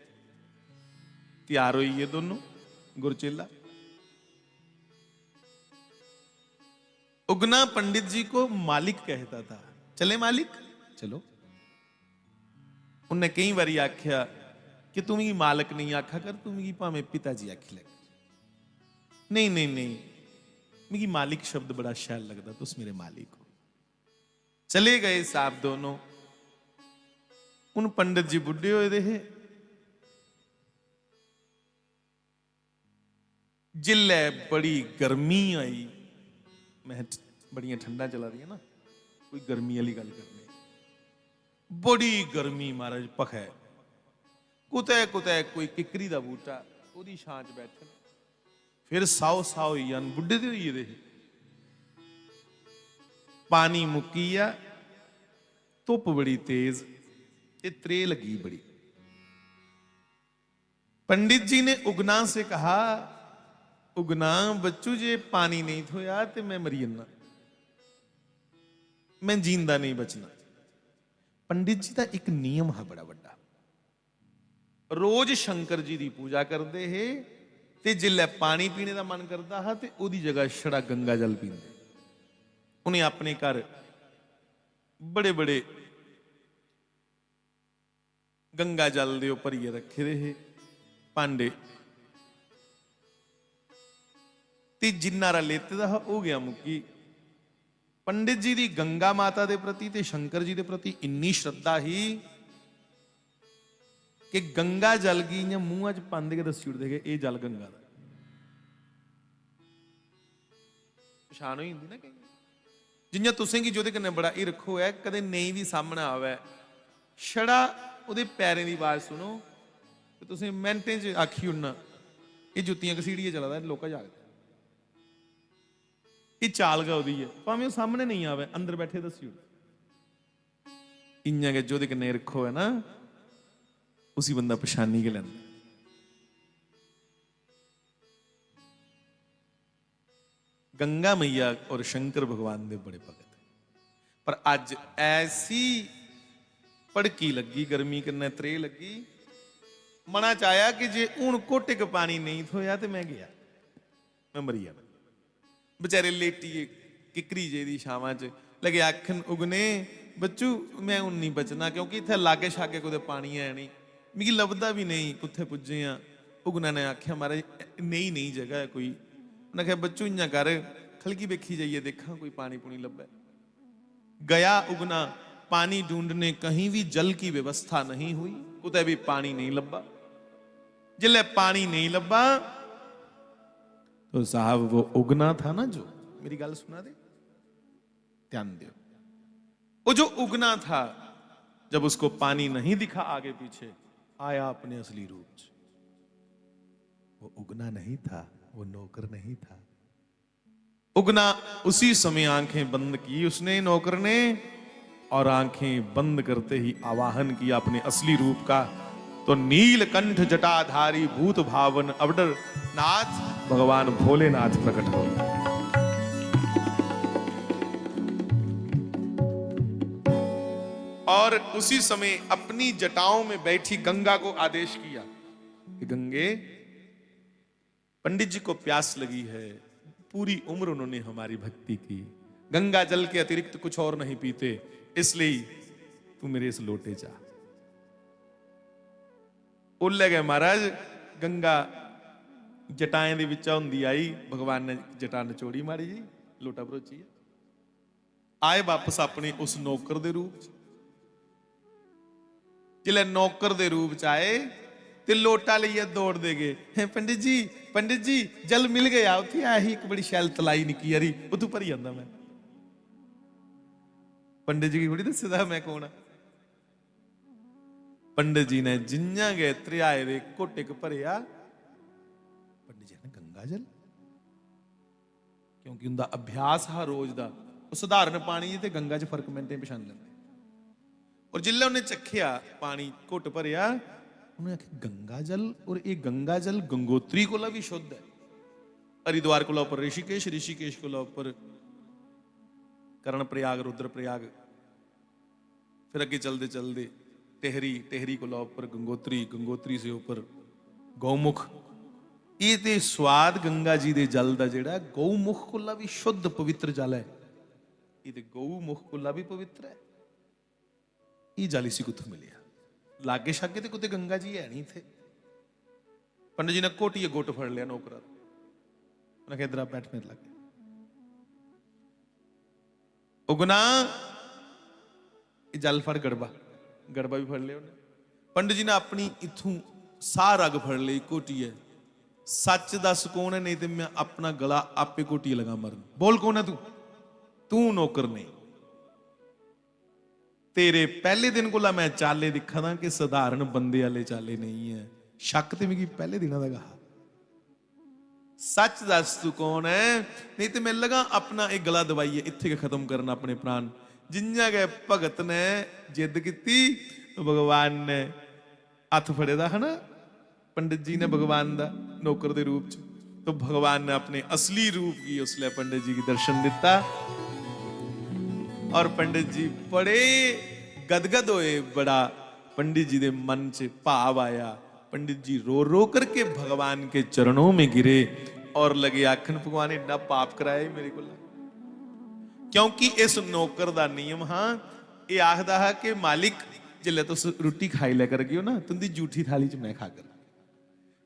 तैयार हुई ये दोनों गुरचेला। उगना पंडित जी को मालिक कहता था, चले मालिक चलो। उन्हें कई बारी आख्या कि तुम ही मालिक नहीं आखा कर, तुम ही भावे पिताजी आखी लग। नहीं नहीं नहीं, मेरी मालिक शब्द बड़ा शैल लगता, तो मेरे मालिक हो। चले गए साहब दोनों। उन पंडित जी बुढ़े होए दे, जिले बड़ी गर्मी आई, मैं बड़ियां ठंडा चला रही है ना, कोई गर्मी वाली गल करनी, बड़ी गर्मी महाराज पखै, कुतै कुतै कोई किकरी दा बूटा, ओदी छां च बैठे, फिर साओ साओ ही जान, बुढ़े दे होइए दे। पानी मुक्की आ, धुप बड़ी तेज, ये त्रे लगी बड़ी। पंडित जी ने उगना से कहा, उगना बच्चू जे पानी नहीं थोया तो मैं मरी जाना, मैं जींदा नहीं बचना। पंडित जी का एक नियम है बड़ा बड़ा, रोज शंकर जी की पूजा करते है, ते जिले पानी पीने का मन करता है तो ओदी जगह छड़ा गंगा जल पींदे। उन्हें अपने घर बड़े बड़े गंगा जल दे भरिए रखे रहे भांडे, ते जिन्ना लेते दा हो गया मुक्की। पंडित जी की गंगा माता के प्रति ते शंकर जी के प्रति इन्नी श्रद्धा ही कि गंगा जल की इं मूह च पांदे के दसी उड़ते गए, ये जल गंगा का। पछाण हो जाती ना कहीं, जियां तुसें की जोदे कन्नै बड़ा ही रखो है, कदे नहीं भी सामने आवे, छड़ा उहदे पैरें की आवाज सुनो तो तुसें मिनटें च आखी उड़ना ये जुत्तियां घसीड़िए चला लोका जागदा। ये चाल गा उहदी है, भावें वो सामने नहीं आवे, अंदर बैठे दसी उड़। इयां के जोदे कन्नै रखो है ना, उसी बंदा पछानी के लेंदा। गंगा मैया और शंकर भगवान दे बड़े भगत, पर अज ऐसी पड़की लगी, गर्मी कन्नै त्रे लगी, मना चाया कि जे हूं घोटे क पानी नहीं थोया तो मैं गया, मैं मरी जाना। बेचारे लेटीए किकरी जे दी छावां च लगे आखन, उगने बच्चू मैं हूं नहीं बचना, क्योंकि इत्थे लागे छागे कुदै पानी है नहीं, मिगी लभदा भी नहीं कुत्थे पुज्जे आ। उगना ने आख्या महाराज नहीं नहीं जगह है कोई। उन्हें आख्या बच्चू इयां कर, खलकी वेखी जाइए देखा कोई पानी पुनी लभे। गया उगना, पानी ढूंढने, कहीं भी जल की व्यवस्था नहीं हुई, कुतै भी पानी नहीं लभा। जिले पानी नहीं लभा तो साहब वो उगना था ना, जो मेरी गल सुना दे, ध्यान दो, वो जो उगना था जब उसको पानी नहीं दिखा आगे पीछे, आया अपने असली रूप से। वो उगना नहीं था, वो नौकर नहीं था। उगना उसी समय आंखें बंद की उसने, नौकर ने, और आंखें बंद करते ही आवाहन किया अपने असली रूप का। तो नीलकंठ जटाधारी भूत भावन अवडर नाथ भगवान भोलेनाथ प्रकट हो। और उसी समय अपनी जटाओं में बैठी गंगा को आदेश किया कि गंगे, पंडित जी को प्यास लगी है, पूरी उम्र उन्होंने हमारी भक्ति की, गंगा जल के अतिरिक्त कुछ और नहीं पीते, इसलिए तू मेरे इस लोटे चा। ਉਹ ਲੈ ਗਏ महाराज गंगा जटाएं ਦੇ ਵਿੱਚ ਹੁੰਦੀ आई भगवान ने जटा नचोड़ी माड़ी जी लोटा भरोची है। आए वापस अपने उस नौकर दे रूप च। जिले नौकर दे रूप च आए ते लोटा लिया दौड़ दे गए पंडित जी जल मिल गया उत्थे आया ही एक बड़ी शैल तलाई निकी यारी उतू भरी जांदा मैं। पंडित जी की बड़ी दसदा मैं कौन आ। पंडित जी ने जिन्ना गए त्रियाए दे घुट एक भरिया। पंडित जी ने गंगा जल क्योंकि उनका अभ्यास हा रोज का साधारण पानी ते गंगा च फर्क मिनटें पछाण लेंदे। और जिल्ले उन्हें चखिया पानी घुट भरिया उन्हें आखिया गंगा जल और ये गंगा जल गंगोत्री कोला भी शुद्ध है। हरिद्वार कोला उपर ऋषिकेश ऋषिकेश कोला उपर कर्ण प्रयाग रुद्र प्रयाग फिर अगे चलते चलते टेहरी टेहरी कोला उपर गंगोत्री गंगोत्री से उपर गौमुख। ये ते स्वाद गंगा जी दे जल दा जेड़ा गौमुख कोला भी शुद्ध पवित्र जल है। ये ते गौमुख कोला भी पवित्र है। ये जल इसी कुत्थों मिलिया लागे शागे ते कुते गंगा जी है नहीं थे। पंडित जी ने कोटिए गुट फड़ लिया नौकरा उन्हें कहा इधर बैठ मेरे लागे। उगना जल फड़ गड़बा गड़बा भी फड़ लिया उन्हें। पंडित जी ने अपनी इथों साह रग फड़ ली कोटी है। सच दस कौन है नहीं तो मैं अपना गला आपे कोटी लगा मरन। बोल कौन है तू तू नौकर नहीं। तेरे पहले दिन कोला मैं चाले दिखा था कि साधारण बंदे वाले चाले नहीं है। शक तो मिगी पहले दिन का कहा। सच दस तू कौन है नहीं तो मैं लगा अपना एक गला दवाइए इत्थे खत्म करना अपने प्राण। जिन्ना गए भगत ने जिद की भगवान ने हथ फड़े दा है ना पंडित जी ने भगवान दा नौकर दे रूप च। तो भगवान ने अपने असली रूप की उसले पंडित जी की दर्शन दिता। और पंडित जी बड़े गदगद होए। बड़ा पंडित जी दे मन च भाव आया। पंडित जी रो रो करके भगवान के चरणों में गिरे और लगे आखन भगवान एडा पाप कराए मेरे को। क्योंकि इस नौकर दा नियम हाँ ये आखदा है कि मालिक जिले तुस रोटी खाई लै कर गियो ना तुंदी जूठी थाली च मैं खा कर।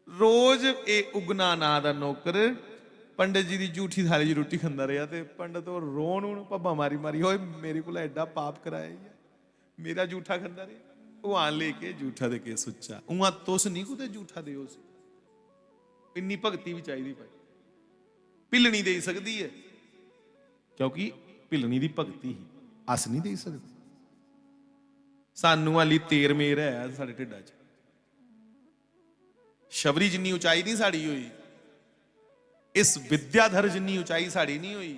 रोज ये उगना ना दा नौकर पंडित जी की जूठी थाली च रोटी खांदा रहा ते पंडित रोन भब्बा मारी मारी होए मेरे को एडा पाप कराया मेरा जूठा खांदा रहा। वो आ लेके जूठा दे के सुच्चा उहाँ तुस नहीं कुते जूठा दिओ सी। इन्नी भगती भी चाहिए भाई। भिलनी दे सकती है क्योंकि भिलनी दी भगती ही अस नहीं दे सकते। सानू वाली तेर मेर है साडे ढिड्डां च। शबरी जिन्नी उचाई नहीं साड़ी हुई इस विद्याधर जिन्नी उचाई साड़ी नहीं हुई।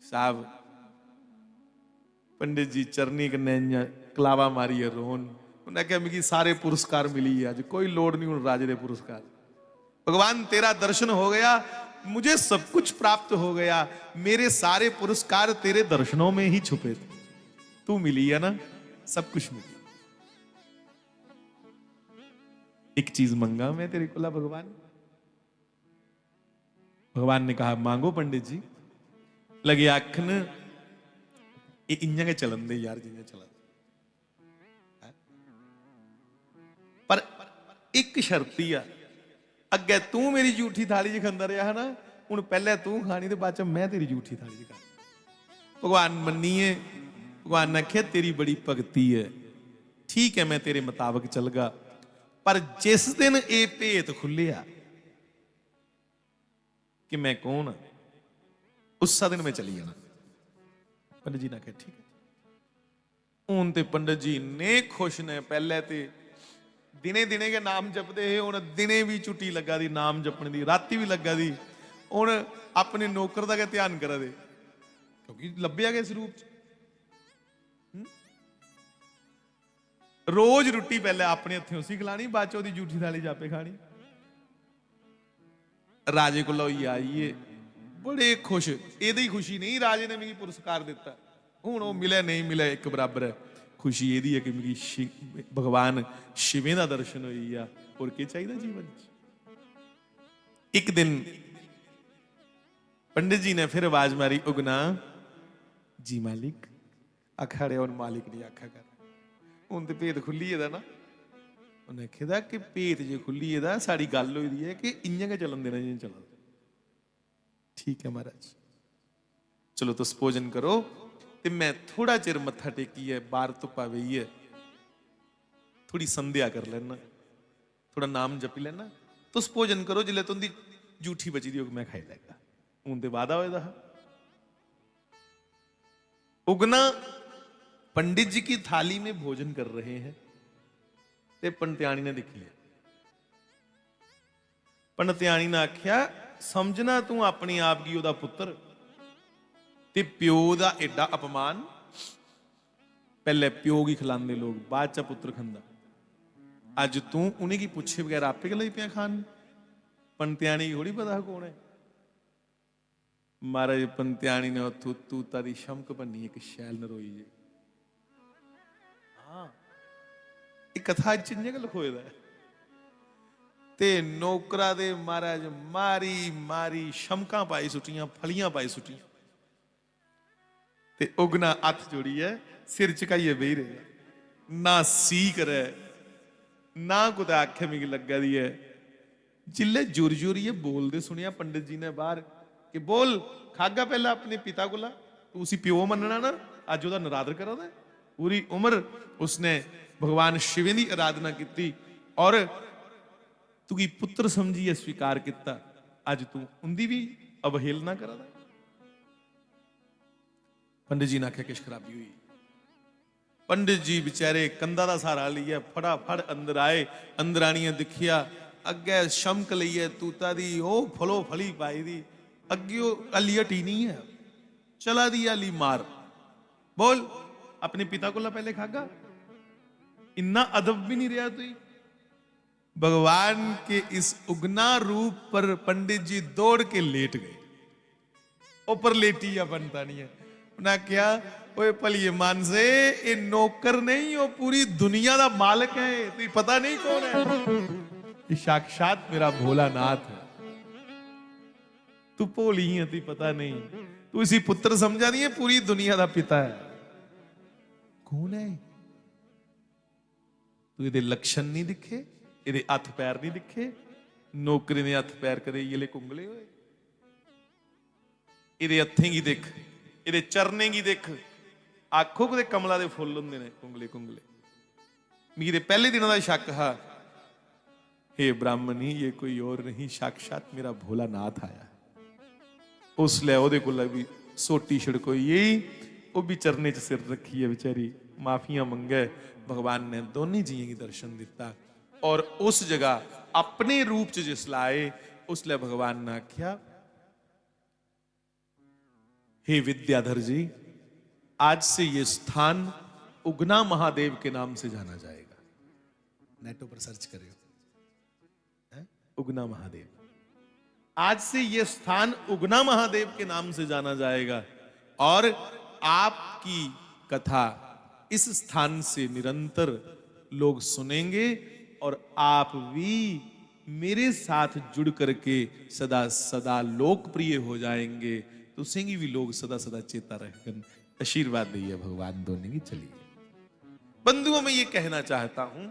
साहब पंडित जी चरनी कन्ने कलावा मारी है रोन। उन्हें कहा मिगी सारे पुरस्कार मिली है अज कोई लोड़ नहीं हूं राजे दे पुरस्कार। भगवान तेरा दर्शन हो गया मुझे सब कुछ प्राप्त हो गया। मेरे सारे पुरस्कार तेरे दर्शनों में ही छुपे थे। तू मिली है ना सब कुछ मिली। एक चीज मंगा मैं तेरे को भगवान। भगवान ने कहा मांगो पंडित जी। लगे आखन ये इन्या के चलन दे यार जिन्हें चलन पर एक शर्ती आ अगे तू मेरी जूठी थाली च खांदा रहा है ना हुण पहले तू खानी ते बाद च मैं तेरी जूठी थाली च खानी। भगवान मन्नीए भगवान ने आख्या तेरी बड़ी भगती है ठीक है मैं तेरे मुताबिक चल गा पर जिस दिन ये भेत खुलिया कि मैं कौन उस दिन मैं चली जाना। पंडित जी ने कहा ठीक है। हूं ते पंडित जी ने खुश ने पहले ते दिने दिने के नाम जपते है हुण दिने भी छुट्टी लगा दी नाम जपने दी राती भी लगा दी। हुण अपने नौकर का ध्यान करा दे क्योंकि लभ्या गया इस रूप च। रोज रोटी पहले अपने हथों उसी खिलानी बाद च जूठी थाली जापे खानी। राजे को आइए बड़े खुश एदी ही खुशी नहीं राजे ने मिगी पुरस्कार दिता हुण वो मिले नहीं मिले एक बराबर है। खुशी यही है कि मिगी भगवान शिवें दा दर्शन हुई आ और क्या चाहिए जीवन। एक दिन पंडित जी ने फिर आवाज मारी उगना जी मालिक आखा रहा उन मालिक नहीं आखा कर हूं तो भेद खुली है ना उन्हें आखेदा कि भेद जो खुली है साड़ी गल हुई है कि इं गै चलन देना जिं चला ठीक है महाराज चलो तुस भोजन करो ते मैं थोड़ा चिर मत्था टेकी है बाहर धुप्पा बेही है थोड़ी संध्या कर लेना थोड़ा नाम जपी लेना तुस भोजन करो जिले तुंदी जूठी बची दी मैं खाई लैगा हूं ते वादा होएदा उगना पंडित जी की थाली में भोजन कर रहे हैं ते पंडित्याणी ने देख लिया पंडित्याणी ने आख्या समझना तू अपने आप की ओदा पुत्र ते प्यो दा एडा अपमान पहले प्यो की खिलांदे लोग बाद च पुत्र खंदा अज तू उन्हें की पूछे बगैर आपे लग पिया खान पंडित्याणी थोड़ी पता कौन है महाराज पंडित्याणी ने उथों तूता दी शमक बनी एक शैल नरोई जी हाँ कथा चिंजे लिखोए ते नौकरा दे महाराज मारी मारी शमका पाई सुटियां फलियां पाई सुटियां ते उगना हथ जोड़ी है सिर झुकाइए बेही रहे ना सी करे ना कुछ आखे मिगी लगा दी है जिले जुर जुरिए बोलते सुनिया पंडित जी ने बाहर कि बोल खागा पहला अपने पिता कोला तू उसी प्यो मनना ना अज ओदा नरादर करा दे पूरी उम्र उसने भगवान शिव की आराधना की और तू की पुत्र समझिए स्वीकार किया अज तू उनकी भी अवहेलना करा दे पंडित जी ने आख्या किश खराबी हुई पंडित जी बेचारे कंधा का सहारा लिया फटाफट अंदर आए अंदर आनिया दिखिया अगे शमक लीए तूता दी ओ फलो फली पाई दी अगे अली हटी नहीं है चला दी अली मार बोल अपने पिता को पहले खागा इन्ना अदब भी नहीं रहा तुई भगवान के इस उगना रूप पर पंडित जी दौड़ के लेट गए ऊपर लेटी या बनता नहीं है उन्हें क्या ओए भलिए मान से ये नौकर नहीं वो पूरी दुनिया का मालिक है तुझे पता नहीं कौन है ये साक्षात मेरा भोलानाथ है तू भोली है तुझे पता नहीं तू इसी पुत्र समझा नहीं है पूरी दुनिया का पिता है कौन है तू ये लक्षण नहीं दिखे ये हथ पैर नहीं दिखे नौकरी ने हथ पैर कदे ये कुंगले हुए ये हथें की दिख ये चरने की दिख आखो कदे कमला के फुल होंगे ने कुंगले कुंगले मेरे पहले दिनों का शक हा हे ब्राह्मणी ये कोई और नहीं साक्षात मेरा भोलानाथ आया उसले ओदे कोल भी सोटी छिड़कोई यही वो भी चरने च सिर रखी है बेचारी माफिया मंगे भगवान ने दोनों जियों की दर्शन दिता और उस जगह अपने रूप च जिस लाए उसले भगवान ने आख्या हे विद्याधर जी आज से ये स्थान उगना महादेव के नाम से जाना जाएगा नेटो पर सर्च करियो उगना महादेव आज से ये स्थान उगना महादेव के नाम से जाना जाएगा और आपकी कथा इस स्थान से निरंतर लोग सुनेंगे और आप भी मेरे साथ जुड़ करके सदा सदा लोकप्रिय हो जाएंगे तो सिंह भी लोग सदा सदा चेता रहकर आशीर्वाद दिए भगवान दोनों की चलिए बंधुओं में ये कहना चाहता हूं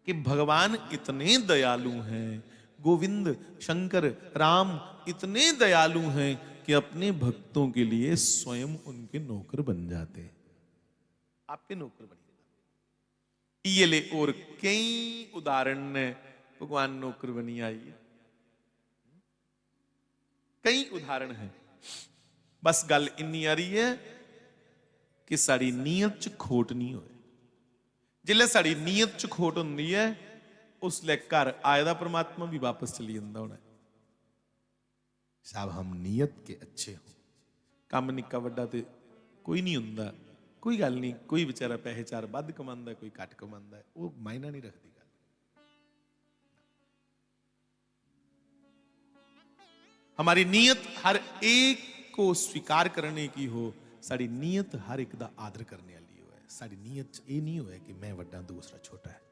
कि भगवान इतने दयालु हैं गोविंद शंकर राम इतने दयालु हैं कि अपने भक्तों के लिए स्वयं उनके नौकर बन जाते हैं आपके नौकर बनिए ये ले और कई उदाहरण ने भगवान नौकर बनी आई है कई उदाहरण हैं बस गल इन्नी आ रही है कि साड़ी नीयत च खोट नहीं होए जिले साड़ी नीयत च खोट होंदी है उसले घर आए दा परमात्मा भी वापस चली जाता होना साहब हम नीयत के अच्छे हो काम निक्का वड्डा ते कोई नहीं हुंदा कोई गल नहीं कोई बेचारा पैसे चार वध कमांदा कोई घट कमांदा है वो मायना नहीं रखती गल हमारी नीयत हर एक को स्वीकार करने की हो साड़ी नीयत हर एक दा आदर करने वाली हो साड़ी नीयत ये नहीं हो कि मैं वड्डा दूसरा छोटा है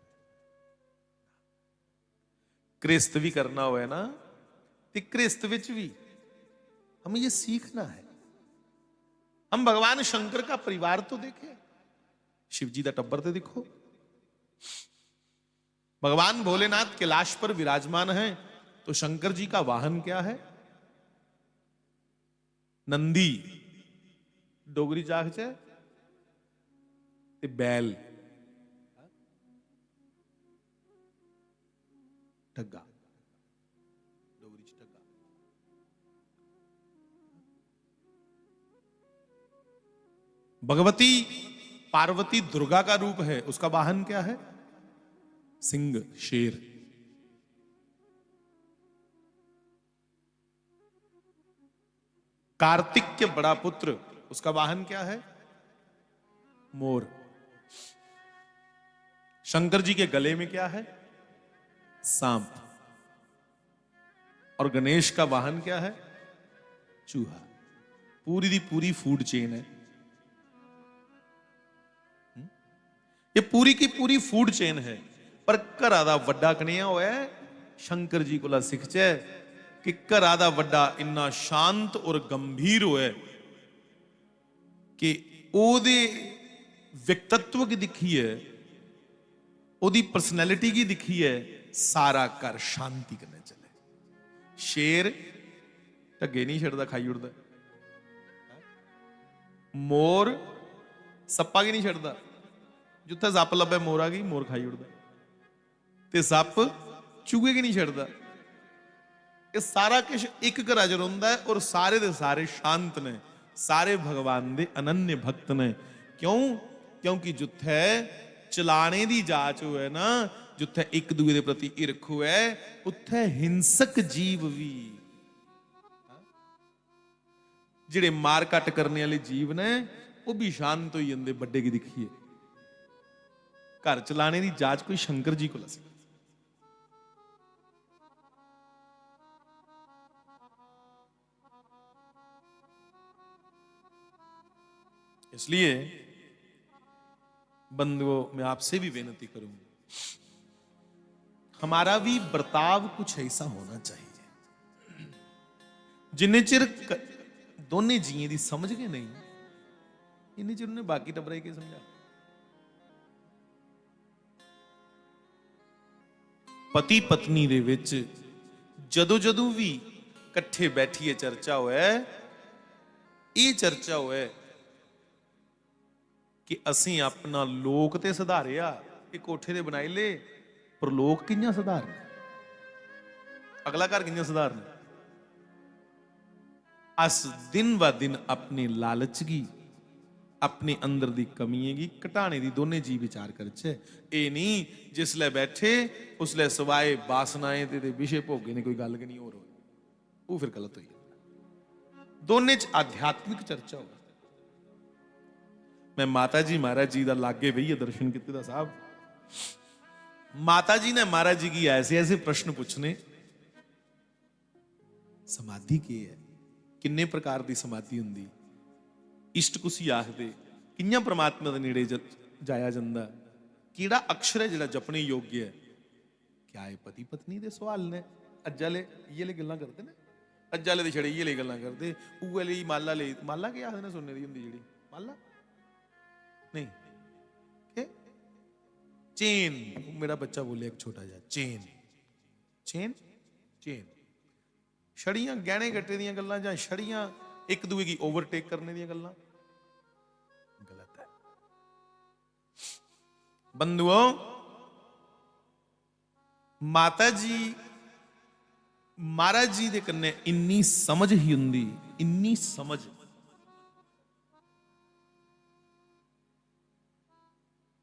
क्रिस्त भी करना हो ना तो क्रिस्त विच भी हमें ये सीखना है हम भगवान शंकर का परिवार तो देखें, शिव जी का टब्बर तो देखो। भगवान भोलेनाथ कैलाश पर विराजमान हैं, तो शंकर जी का वाहन क्या है? नंदी। डोगरी चाख च ते बैल, ढग्गा। डोगरी च ढग्गा। भगवती पार्वती दुर्गा का रूप है, उसका वाहन क्या है? सिंह, शेर। कार्तिक के बड़ा पुत्र, उसका वाहन क्या है? मोर। शंकर जी के गले में क्या है? सांप। और गणेश का वाहन क्या है? चूहा। पूरी दी पूरी फूड चेन है। ये पूरी की पूरी फूड चेन है। पर घरा दा वड्डा कनेहा होया है शंकर जी कोला सिखचै कि घरा दा वड्डा इन्ना शांत और गंभीर होया कि ओदे व्यक्तित्व की दिखी है, ओदी पर्सनैलिटी की दिखी है, सारा घर शांति करने चले। शेर ढगे नहीं छड़दा, खाई उड़दा। मोर सप्पा की नहीं छड़दा, जिथे सप लभे मोर आ गई, मोर खाई उड़दा। ते सप चूहे की नहीं छड़दा। ये सारा कुछ एक घर च रोंदा है और सारे दे सारे शांत ने, सारे भगवान दे अनन्य भक्त ने। क्यों? क्योंकि जिथे चलाने दी जाच होए ना, जिथे एक दूसरे के प्रति ईर्ख होए, उत्थे हिंसक जीव भी, जिहड़े मार कट करने वाले जीव ने, वो भी शांत हो जाते। बड़े की दिखिए घर चलाने की जाच कोई शंकर जी को लस। इसलिए बंधुओं, मैं आपसे भी विनती करूं, हमारा भी बर्ताव कुछ ऐसा होना चाहिए। जिन्ने चिर दोने जिए दी समझ गए नहीं, इन्ने चिर उन्हें बाकी टबरा के समझा। पति पत्नी दे विच जदों जदों भी कट्ठे बैठिए चर्चा होए, ये चर्चा होए कि असी अपना लोक ते सुधारिया, ये कोठे दे बनाई ले, पर लोक कियां सुधारना, अगला घर कियां सुधारना। अस दिन ब दिन अपने लालच की, अपने अंदर दी कमियां की घटाने दी दोने जी विचार करछे। ये नहीं जिसले बैठे उसले सवाए बासनाएं ते विषय भोगे ने कोई गल नहीं हो रही, वो फिर गलत हुई। दोने च आध्यात्मिक चर्चा हो। मैं माता जी महाराज जी का लागे बही दर्शन किते दा साहब, माता जी ने महाराज जी की ऐसे ऐसे प्रश्न पूछने। समाधि की है, किन्ने प्रकार की समाधि हुंदी, इष्ट कुसी आखदे, कियां परमात्मा दे नेड़े जाया जांदा, किहड़ा अक्षर है जिहड़ा जपने योग्य है। क्या ये पति पत्नी दे सवाल ने? अज्ज वाले इये ले गल्लां करदे ने, अज्ज वाले ते छड़े इये ले गल्लां करदे। उहे ले माला ले, माला क्या आखदे ने सोने दी हुंदी जेहड़ी माला नहीं के चेन। मेरा बच्चा बोले एक छोटा जा चेन, चेन चेन, छड़ियां गहने गट्टे दियां गल्लां जां छड़ियां एक दूए की ओवरटेक करने दियां गल्लां गलत है। बंधुओं, माता जी महाराज जी दे कन्ने इन्नी समझ ही हुंदी, इन्नी समझ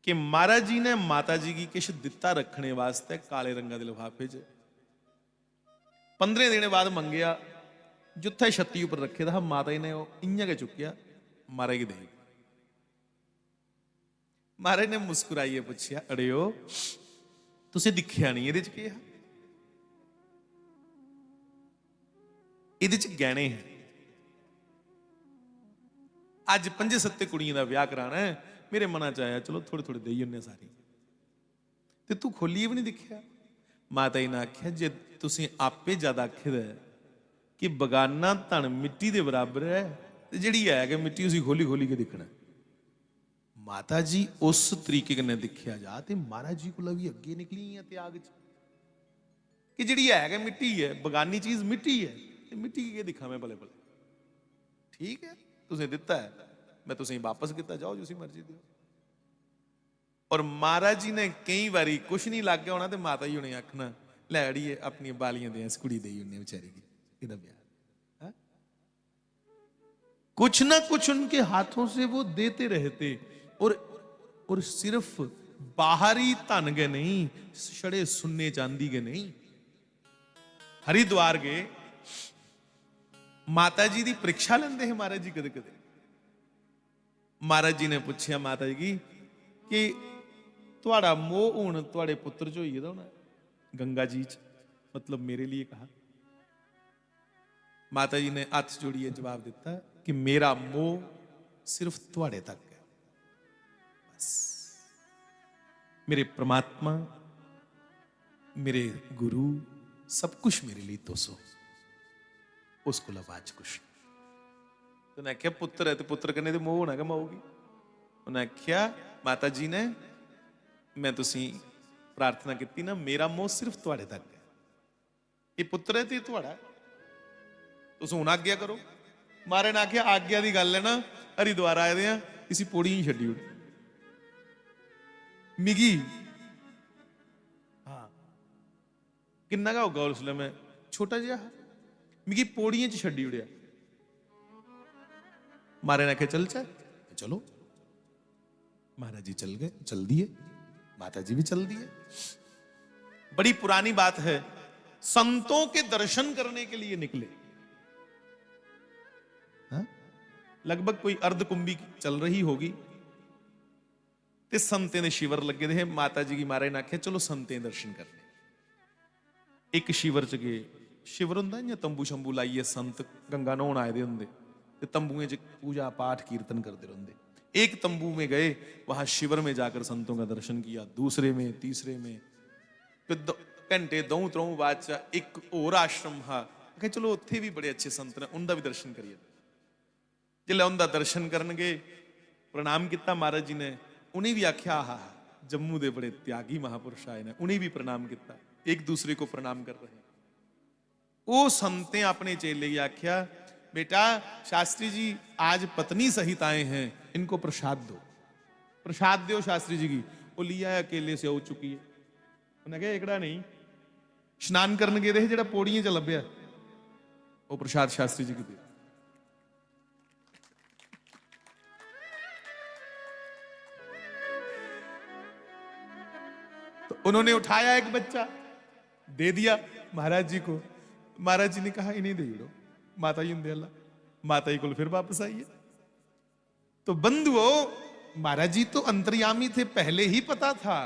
कि महाराज जी ने माता जी की किश दिता रखने वास्ते काले रंगा दे लिफाफे च 15 दिन बाद मंगया, जिथे छत्ती उपर रखे था माता जी ने इयां के चुकिया महाराज की दे। महाराज ने मुस्कुराइए पूछया, अड़ियो तुसी दिखिया नहीं ये के है? ये गहने हैं। अज 5-7 कुड़ियों का ब्याह कराना है, मेरे मना च आया चलो थोड़े थोड़े दई उन्ने सारी, ते तू खोलिए भी नहीं दिखिया। माता जी ने आख्या जे तुसी आपे ज्यादा आखे कि बगाना धन मिट्टी के बराबर है, ਤੇ ਜਿਹੜੀ ਹੈ ਕਿ ਮਿੱਟੀ ਉਸੇ ਖੋਲੀ ਖੋਲੀ ਕੇ ਦਿਖਣਾ। ਮਾਤਾ ਜੀ ਉਸ ਤਰੀਕੇ ਕਨੇ ਦਿਖਿਆ ਜਾ ਤੇ ਮਹਾਰਾਜ ਜੀ ਕੋਲ ਵੀ ਅੱਗੇ ਨਿਕਲੀ ਆ ਤਿਆਗ ਚ ਕਿ ਜਿਹੜੀ ਹੈ ਕਿ ਮਿੱਟੀ ਹੈ, ਬਗਾਨੀ ਚੀਜ਼ ਮਿੱਟੀ ਹੈ ਤੇ ਮਿੱਟੀ ਕੀ ਦਿਖਾਵੇਂ ਭਲੇ ਭਲੇ। ਠੀਕ ਹੈ, ਤੁਸੀਂ ਦਿੱਤਾ ਹੈ, मैं तुसें वापस किया, जाओ जिसी मर्जी दो। और महाराज जी ने कई बारी कुछ नहीं लग गया होना तो माता जी उन्हें आखना लै अड़िए अपनी बालियां दे इस कुड़ी दे उन्हें बेचारी की इहदा ब्याह। कुछ ना कुछ उनके हाथों से वो देते रहते और सिर्फ बाहरी धन के नहीं, छड़े सुन्ने चांदी के नहीं। हरिद्वार गए, माता जी की परीक्षा लेंदे है महाराज जी कदे कदे। महाराज जी ने पूछा माता जी कि तुहाड़ा मोह हुण तुहाड़े पुत्र च होई दा होना गंगा जी च, मतलब मेरे लिए कहा। माता जी ने हथ जोड़िए जवाब दिता कि मेरा मोह सिर्फ तुहाड़े तक है, बस। मेरे परमात्मा, मेरे गुरु, सब कुछ मेरे लिए तो सो, उसको लवाज कुछ। उन्हें आख्या पुत्र है तो पुत्र कन्ने ते मोह होना कि माओगी। उन्हें आख्या माता जी ने मैं तुसी प्रार्थना की ना, मेरा मोह सिर्फ तुहाड़े तक है, ये पुत्र है तो तुहाड़ा, तुस हुण आग्ञा करो। मारे ने आख्या आग्ञा की गल है ना, हरिद्वार आए दे आ, इसी पौड़ी ही छड्डी उड़ मिगी। हाँ किन्ना का होगा उसले, मैं छोटा जिहा मिगी पौड़ियां च छड्डी उड़िया। मारे ने आखे चल चल, चलो। महाराज जी चल गए, चल दिए, माता जी भी चल दिए। बड़ी पुरानी बात है, संतों के दर्शन करने के लिए निकले। हा? लगभग कोई अर्धकुंभी चल रही होगी ते संतें दे शिविर लगे थे। माता जी की महाराज ने आखे चलो संतें दर्शन करने। एक शिविर च गए, शिविर हुंदा इ'यां तंबू शंबू लाइए संत गंगा नहाउण आए दे हुंदे ते तंबुएं च पूजा पाठ कीर्तन करते रहते। एक तंबू में गए, वहां शिविर में जाकर संतों का दर्शन किया, दूसरे में, तीसरे में, फिर घंटे दो त्रों बाद एक और आश्रम हा, चलो उत्थे भी बड़े अच्छे संत ने, उनका भी दर्शन करिए। जिल्लै उनका दर्शन करनगे, प्रणाम किया महाराज जी ने, उन्हें भी आख्या हा जम्मू दे बड़े त्यागी महापुरुष आए ने, उन्हें भी प्रणाम किया, एक दूसरे को प्रणाम कर रहे। वो संतें अपने चेले की आख्या बेटा शास्त्री जी आज पत्नी सहित आए हैं, इनको प्रसाद दो, प्रसाद दो शास्त्री जी की। वो लिया है अकेले से हो चुकी है। उन्हें कहा एकड़ा नहीं, स्नान करने गए थे जेड़ा पौड़ियां च लभ्या, वो प्रसाद शास्त्री जी की दे। तो उन्होंने उठाया एक बच्चा, दे दिया महाराज जी को। महाराज जी ने कहा इन्हें दे दो, माता जी ने अल्लाह, माता जी को फिर वापस आइए। तो बंधुओं, महाराज जी तो अंतर्यामी थे, पहले ही पता था,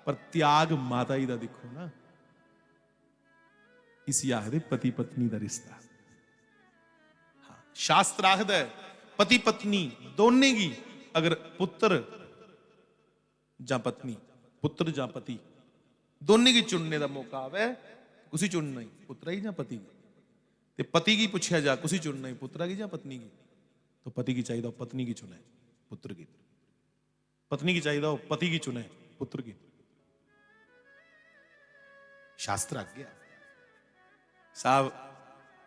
पर त्याग माता जी का देखो ना। इसी आखदे पति पत्नी का रिश्ता। हाँ, शास्त्र आखद है पति पत्नी दोने की, अगर पुत्र जा पत्नी, पुत्र जा पति दोने की चुनने का मौका आवे, कुछ चुनना ही पुत्र ही या पति की। ते पति की पूछा जा कुछ चुनना ही पुत्र की या पत्नी की, तो पति की चाहिए पत्नी की चुने पुत्र की, पत्नी की चाहिए पति की चुने पुत्र की। शास्त्र आज्ञा साहब,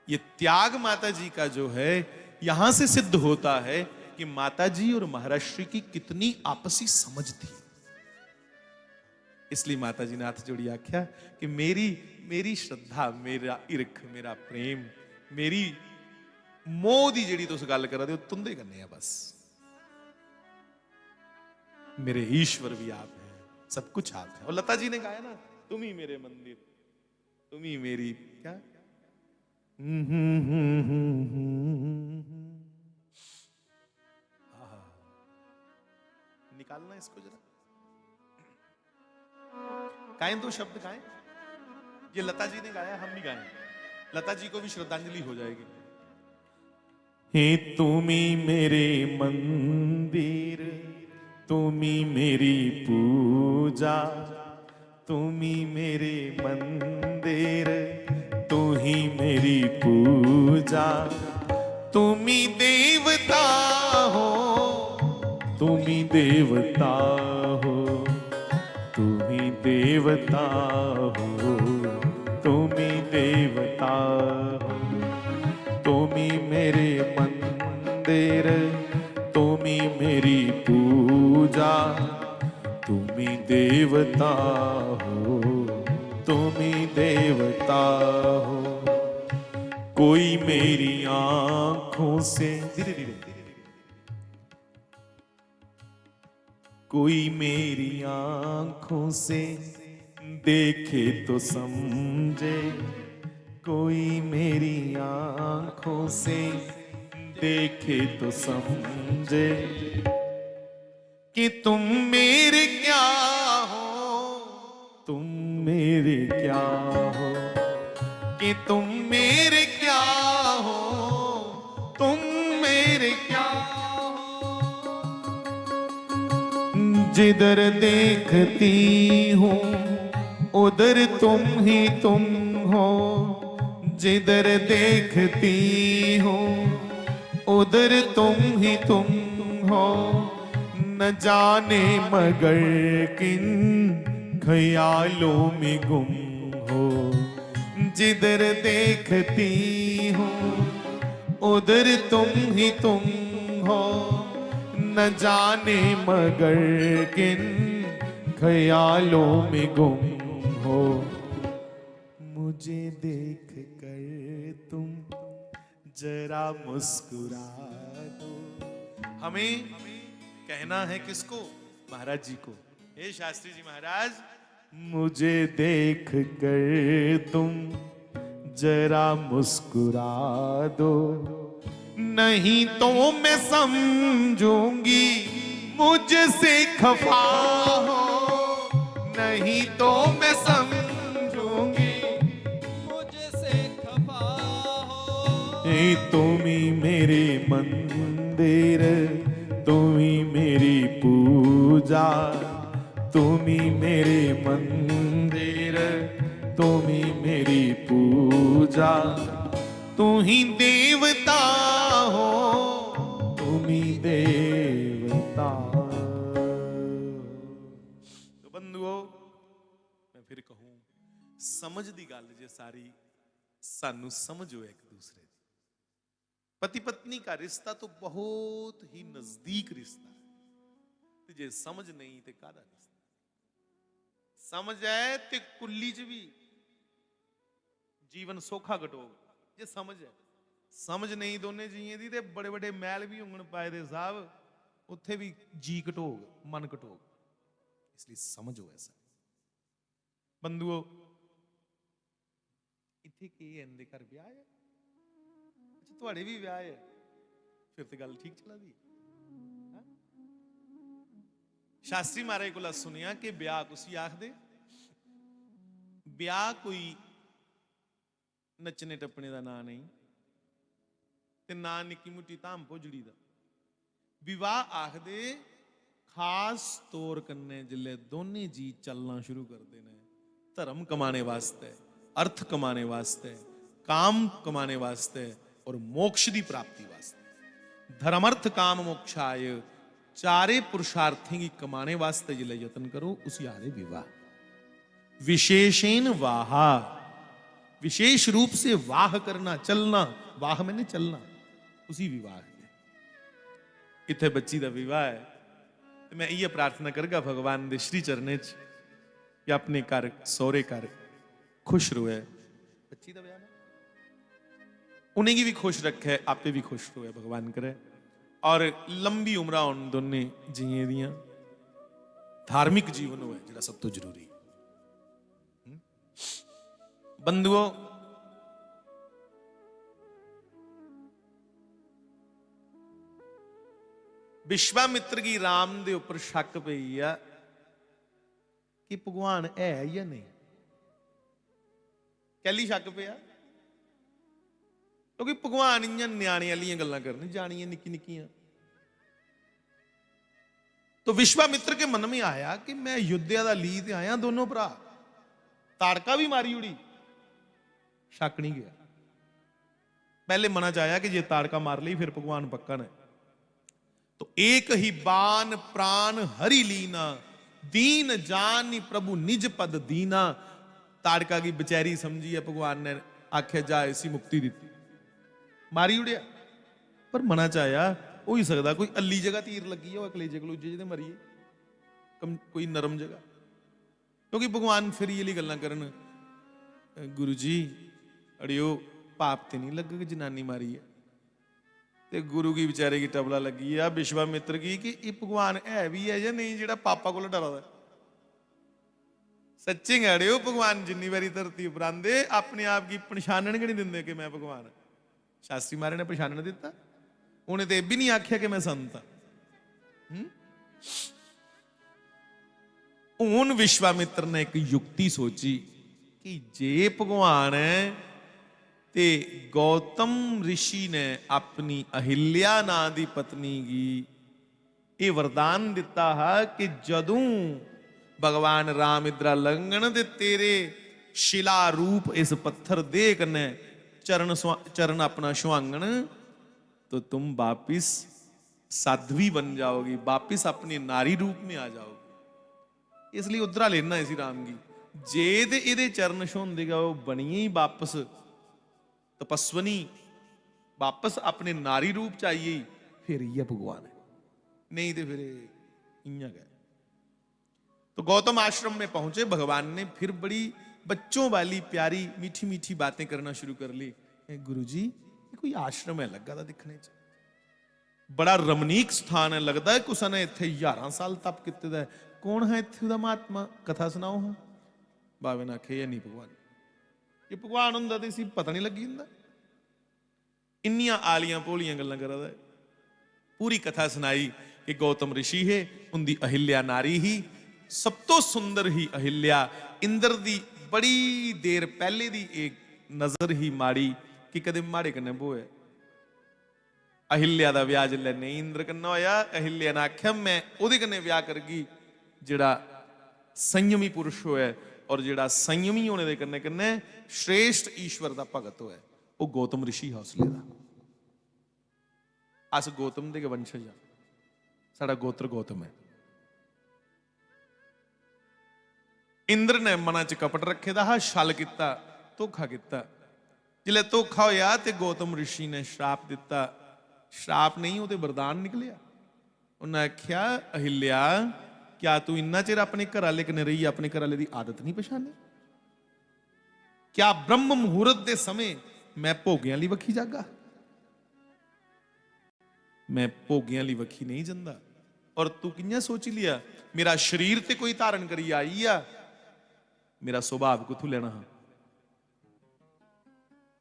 ये त्याग माता जी का जो है यहां से सिद्ध होता है कि माता जी और महाराज श्री की कितनी आपसी समझ थी। इसलिए माता जी ने हाथ जोड़ी आख्या कि मेरी श्रद्धा, मेरा इरख, मेरा प्रेम, मेरी मोह दी जेड़ी तुस गल करा दे तुंदे करने बस। मेरे ईश्वर भी आप हैं, सब कुछ आप है। और लता जी ने गाया ना, तुम ही मेरे मंदिर, तुम ही मेरी क्या, निकालना इसको जरा, गाएं दो शब्द गाएं। ये लता जी ने गाया, हम भी गाएं, लता जी को भी श्रद्धांजलि हो जाएगी। हे तुमी मेरे मंदिर, तुमी मेरी पूजा, तुमी मेरे मंदिर, तू ही मेरी पूजा, तुमी देव देवता हो, तुम ही देवता हो, तुम ही देवता हो। तुम ही मेरे मंदिर, तुम ही मेरी पूजा, तुम ही देवता हो, तुम ही देवता हो। कोई मेरी आंखों से, धीरे धीरे, कोई मेरी आंखों से देखे तो समझे, कोई मेरी आंखों से देखे तो समझे कि तुम मेरे क्या हो, तुम मेरे क्या हो, कि तुम मेरे क्या हो, तुम मेरे क्या हो। जिधर देखती हूँ उधर तुम ही तुम हो, जिधर देखती हूँ उधर तुम ही तुम हो। न जाने मगर किन ख्यालों में गुम हो, जिधर देखती हूँ उधर तुम ही तुम हो। न जाने मगर किन ख्यालों में गुम हो। मुझे देख कर तुम जरा मुस्कुरा दो। हमें कहना है किसको? महाराज जी को। हे शास्त्री जी महाराज, मुझे देख कर तुम जरा मुस्कुरा दो, नहीं तो मैं समझूंगी मुझसे खफा हो, नहीं तो मैं समझूंगी मुझसे खफा हो। तुम ही मेरे मंदिर, तुम ही मेरी पूजा, तुम ही मेरे मंदिर, तुम ही मेरी पूजा। तुम ही देवता हो, तुम ही देवता। तो बंधुओं, मैं फिर कहूं, समझ दी गल जे सारी सानू समझो एक दूसरे दी। पति पत्नी का रिश्ता तो बहुत ही नजदीक रिश्ता है, ते जे समझ नहीं ते कादा रिश्ता। समझ है ते कुल्ली च भी जीवन सौखा कटोग, जे समझ है। समझ नहीं दोने जीए दी ते बड़े बड़े मैल भी होंगन पाए दे साहब, उत्थे भी जी कटोग, मन कटोग। इसलिए समझो ऐसा। बंधुओं, इत्थे की इनदे घर ब्याह है? अच्छा, तुहाडे भी ब्याह है, फिर तो गल ठीक चला दी। शास्त्री महाराज को सुनिया कि ब्याह कुसी आखदे, ब्याह कोई नचने टप्पने का ना नहीं, ते ना निक्की मुट्टी धाम भोजड़ी दा। विवाह आखदे खास तौर कन्ने जिले दोने जी चलना शुरू करते ने, धर्म कमाने वास्ते, अर्थ कमाने वास्ते, काम कमाने वास्ते और मोक्ष की प्राप्ति वास्ते। धर्म अर्थ काम मोक्षाय चारे पुरुषार्थी की कमाने वास्ते जिले यत्न करो, उसी आदे विवाह। विशेषेण वाहा, विशेष रूप से वाह करना, चलना, वाह मैंने चलना, उसी विवाह है। इतने बच्ची का विवाह है, तो मैं ये प्रार्थना करगा भगवान दे श्री चरणे च कि अपने घर सौरे घर खुश रहे। बच्ची का विवाह उन्हें की भी खुश रखे, आपे भी खुश रहे भगवान करे, और लंबी उम्र होन दोने जिए दियां, धार्मिक जीवन हो जिहड़ा सब तो जरूरी। बंधुओं, विश्वामित्र की राम दे ऊपर शक पई है कि भगवान है या नहीं। कैली शक पिया? क्योंकि भगवान इं न्याणे वाली गल्लां करनी जानियां निक्की निक्कियां। तो विश्वामित्र के मन में आया कि मैं युद्ध दा ली ते आया, दोनों भरा ताड़का भी मारी उड़ी, शक नहीं गया। पहले मना च आया कि जे ताड़का मार ली फिर भगवान पक्का ने। तो एक ही बान प्राण हरि लीना, दीन जानी प्रभु निज पद दीना। ताड़का की बेचारी समझी है, भगवान ने आख्या जा ऐसी मुक्ति दी, मारी उड़िया। पर मना चाया हो ही सकता कोई अली जगह तीर लगी हो, कलेजे कलूजे जिहदे मरीए, कोई नरम जगह। क्योंकि भगवान फिर ये गल्लां करन, गुरु जी अड़ियो पाप ते नहीं लग जनानी मारी है। ते गुरु की बेचारे की टबला लगी है विश्वामित्र की कि ये भगवान है भी है या नहीं जेड़ा पापा को डरदा। सच्चे गड़ियो भगवान जिन्नी बारी धरती उपर आंदे अपने आप की पछाणन के नहीं दिंदे कि मैं भगवान। शास्त्री महाराज ने पछाणन दिता, उन्हें तो यह भी नहीं आख्या कि मैं संत हाँ। हूं विश्वामित्र ने एक युक्ति सोची कि जे भगवान ते गौतम ऋषि ने अपनी अहिल्या नां दी पत्नी की ये वरदान दिता है कि जदों भगवान राम इधरा लंघन ते तेरे शिला रूप इस पत्थर दे कने चरण अपना छुआंगन तो तुम वापिस साध्वी बन जाओगी, वापिस अपने नारी रूप में आ जाओगी। इसलिए उधरा लेना इसी राम की जे ते इहदे चरण छुंदेगा वो बनिए ही वापस तपस्वनी, वापस अपने नारी रूप चाहिए, फिर ही भगवान है, नहीं तो फिर इं गए। तो गौतम आश्रम में पहुंचे, भगवान ने फिर बड़ी बच्चों वाली प्यारी मीठी मीठी बातें करना शुरू कर ली। गुरु जी कोई आश्रम है लगा था दिखने च, बड़ा रमणीक स्थान है, लगता है कुछ ने इत्थे 11 साल तप किते दा। कौन है इत्थे दा महात्मा, कथा सुनाओ हाँ। बावे ने आखे नहीं भगवान, ये भगवान हुंदा ते सी पता नहीं लगी हुंदा। इन्नियां आलियां भोलियां गल्लां करदा है। पूरी कथा सुनाई कि गौतम ऋषि है, उनकी अहिल्या नारी ही, सब तो सुंदर ही अहिल्या, इंद्र दी बड़ी देर पहले दी एक नजर ही माड़ी कि कदे माड़े कन्ने बोए। अहिल्या दा विआह जिल्ले नहीं इंद्र कन्ने होया, अहिल्या ने आख्या मैं ओदे कन्ने विआह करगी जेड़ा संयमी पुरुष होए, और जेड़ा संयमी होने दे कन्ने कन्ने श्रेष्ठ ईश्वर दा भगत होए, वो गौतम ऋषि हौसले दा। अस गौतम दे वंशज आ, साडा गोत्र गौतम है। इंद्र ने मना च कपट रखे दा, छल किता, धोखा किता। जिले धोखा होया ते गौतम ऋषि ने श्राप दिता। श्राप नहीं, वो तो वरदान निकलिया। उन्हें आख्या अहिल्या क्या तू इन्ना चिर अपने घर वाले कने रही, अपने घर वाले की आदत नहीं पछानी? क्या ब्रह्म मुहूर्त के समय मैं भोगियां ली वखी जागा? मैं भोगियां ली वखी नहीं जांदा। और तू कियां सोच लिया मेरा शरीर ते कोई धारण करी आई आ, मेरा स्वभाव कुथू लेना हा,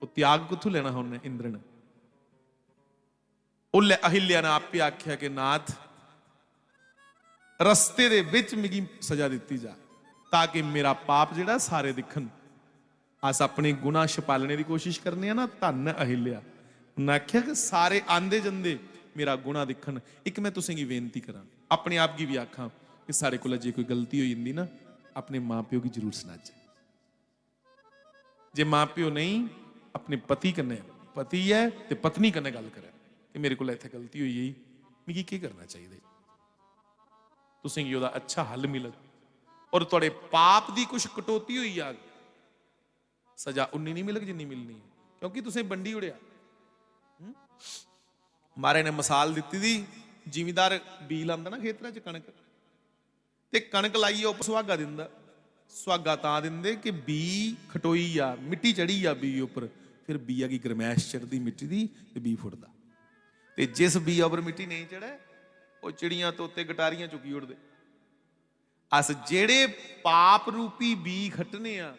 वो त्याग कुथू लेना हा उन्हें इंद्र ने। उल्ले अहिल्या ने आपे आख्या कि नाथ रस्ते दे विच मिगी सजा दिती जा, ताकि मेरा पाप जिहड़ा सारे दिखन। अस अपने गुनाह छपालने की कोशिश करने ना, धन अहिल्या। उन्हें आख्या कि सारे आंदे जंदे मेरा गुनाह दिखन। एक मैं तुसें गी बेनती करा, अपने आप की भी आखा कि सारे कोल जे कोई गलती हो जाती ना, अपने मां प्यो की जरूर सुनाचे। जे मां प्यो नहीं, अपने पति कन्ने, पति है ते पत्नी कन्ने गल करे कि मेरे को इत्थे गलती हुई है, मिगी की करना चाहिए, तुसें गी ओहदा अच्छा हल मिलत। और तुहाडे पाप दी कुछ कटौती हुई आ, सजा उन्नी नहीं मिलग जिन्नी मिलनी है, क्योंकि तुसें बंडी उड़िया। मारे ने मिसाल दी थी, जिमीदार बी लांदा ना खेतरां च कणक, ते कणक लाइए उप सुहागा दिंदा। सुहागा तां दिंदे कि बी खटोई आ, मिट्टी चढ़ी आ बी उपर, फिर बीआ की गरमैश चढ़दी मिट्टी दी ते बी फुटदा। ते जिस बी उपर मिट्टी नहीं चढ़े, वो चिड़ियां तोते गटारियां चुकी उड़दे। अस जेड़े पाप रूपी बी खटने आ,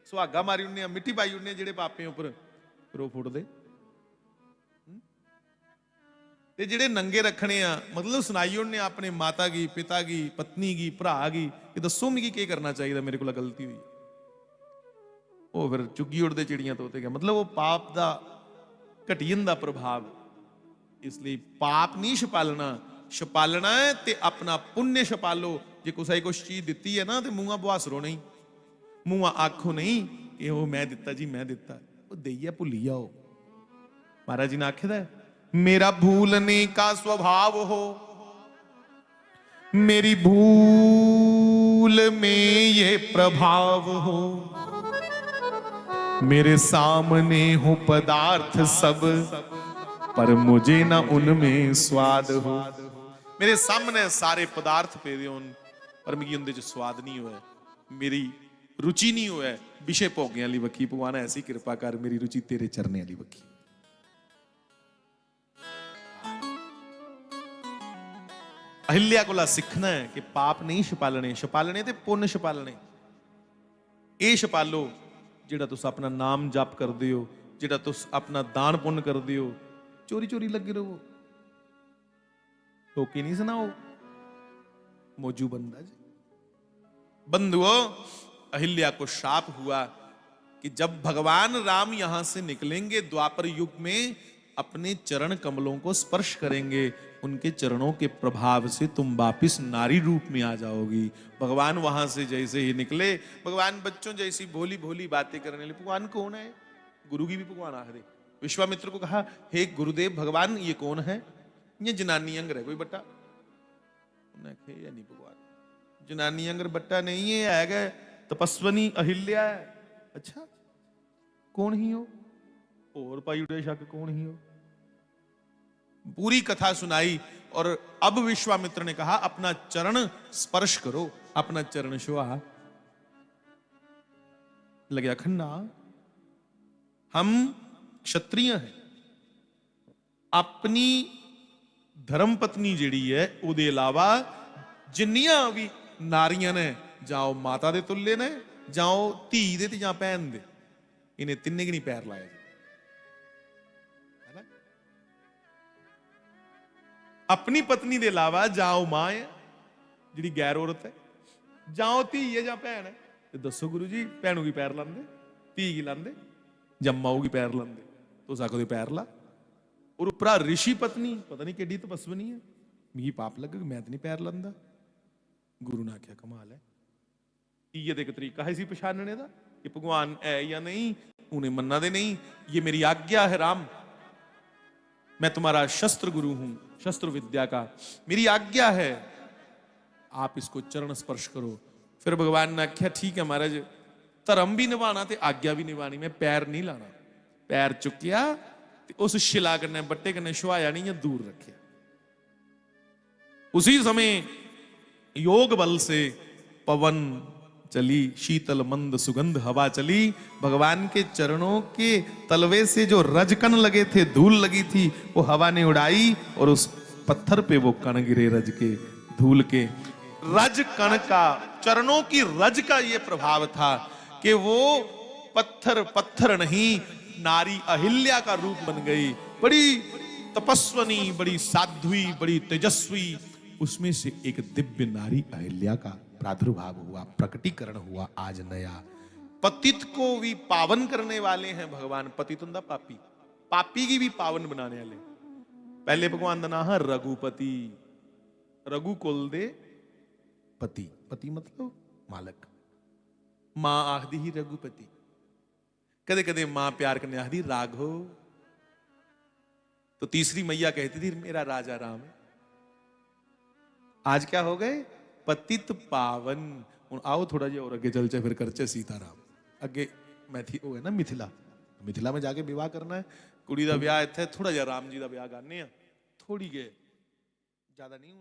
सुहागा मारी उड़ने आ, मिट्टी पाई उड़ने जेड़े पापें उपर, फिर वो फुटदे। ते जेड़े नंगे रखने आ, मतलब सुनाई उड़ने अपने माता की, पिता की, पत्नी की, भरा की कि दसो मिगी की करना चाहिए, मेरे को गलती हुई। वो फिर चुगी उड़दे चिड़ियां तोते गए, मतलब वो पाप दा घटी जंदा प्रभाव। इसलिए पाप नहीं छपालना, छपालना है ते अपना पुण्य छपालो। जे कुछ कुछ चीज दिती है ना, तो मूंहा बुहासरो नहीं, मूंहा आखो नहीं कि वो मैं दिता जी मैं दिता, वो देइया भुली जाओ। महाराज जी ने आखे दा मेरा भूलने का स्वभाव हो, मेरी भूल में ये प्रभाव हो, मेरे सामने हो पदार्थ सब पर मुझे ना उनमें स्वाद हो। मेरे सामने सारे पदार्थ पे होन पर मिगी उनदे च स्वाद नहीं होया, मेरी रुचि नहीं होया विषय भोगने वाली वक्खी। भगवान ऐसी कृपा कर मेरी रुचि तेरे चरने वाली वक्खी। अहिल्या कोला सीखना है कि पाप नहीं छपालने, छपालने ते पुण्य छपालने। ये छपालो जेड़ा तुस अपना नाम जप करदे हो, जेड़ा तुस अपना दान पुण्य करदे हो, चोरी चोरी लगे रहो, टोके नहीं सुनाओ, मौजू बंदा जी। बंधुओं, अहिल्या को शाप हुआ कि जब भगवान राम यहां से निकलेंगे द्वापर युग में, अपने चरण कमलों को स्पर्श करेंगे, उनके चरणों के प्रभाव से तुम वापिस नारी रूप में आ जाओगी। भगवान वहां से जैसे ही निकले, भगवान बच्चों जैसी भोली भोली बातें करने लगे। भगवान कौन है? गुरु की भी भगवान आखिर विश्वामित्र को कहा, हे गुरुदेव भगवान ये कौन है? ये जनानी अंग है कोई बट्टा? या नहीं भगवान, जनानी अंगर बट्टा नहीं है तपस्वनी अहिल्या है। अच्छा कौन ही हो? और पाई उड़े शक कौन ही हो? पूरी कथा सुनाई और अब विश्वामित्र ने कहा अपना चरण स्पर्श करो, अपना चरण छुआ। लगे खन्ना हम क्षत्रिय हैं, अपनी धर्म पत्नी जिहड़ी है उहदे अलावा जिन्नियां भी नारियां ने, जाओ माता दे तुल्ले ने, जाओ धी दे ते जां भैन दे, इन्हें तिन्ने की नहीं पैर लाए। अपनी पत्नी दे अलावा जाओ मां है जिहड़ी गैर औरत है, जाओ धी है जां भैन है, ते दसो गुरु जी भैनों की पैर लांदे, धी की लांदे, जां माऊ की पैर लांदे? तुस आखो पैर ला। और उपरा ऋषि पत्नी पता नहीं केडी तपस्वनी है, मिगी पाप लगे मैं तो नहीं पैर लांदा। गुरु ने आख्या कमाल है, इयै ते एक तरीका है सी पछानने दा कि भगवान है या नहीं। उन्हें मन्ना दे नहीं, ये मेरी आज्ञा है राम, मैं तुम्हारा शस्त्र गुरु हूं, शस्त्र विद्या का, मेरी आज्ञा है, आप इसको चरण स्पर्श करो। फिर भगवान ने आख्या ठीक है महाराज, धर्म भी निभाना ते आज्ञा भी निभानी, मैं पैर नहीं लाना। पैर चुकिया ते उस शिला कन्ने बट्टे कन्ने छुआया नहीं, या दूर रखे। उसी समय योग बल से पवन चली, शीतल मंद सुगंध हवा चली, भगवान के चरणों के तलवे से जो रजकण लगे थे, धूल लगी थी, वो हवा ने उड़ाई और उस पत्थर पे वो कण गिरे रज के, धूल के। रज कण का, चरणों की रज का ये प्रभाव था कि वो पत्थर पत्थर नहीं, नारी अहिल्या का रूप बन गई। बड़ी तपस्वनी, बड़ी साध्वी, बड़ी तेजस्वी, उसमें से एक दिव्य नारी अहिल्या का प्रादुर्भाव हुआ, प्रकटीकरण हुआ आज नया। पतित को भी पावन करने वाले हैं भगवान। पतित हुंदा पापी, पापी की भी पावन बनाने वाले। पहले भगवान का नाम है रघुपति, रघु कुल दे पति, पति मतलब मालक। मां आखदी ही रघुपति, कदे कदे मां प्यार करने आखदी राघव। तो तीसरी मैया कहती थी मेरा राजा राम है। आज क्या हो गए? पतित पावन। हुण आओ थोड़ा जिहा और अगे चलचे, फिर करचे सीताराम। अगे वो है ना मिथिला, मिथिला में जाके विवाह करना है, कुड़ी दा विआह इत्थे, थोड़ा जिहा राम जी दा विआह करने आ, थोड़ी के ज्यादा नहीं।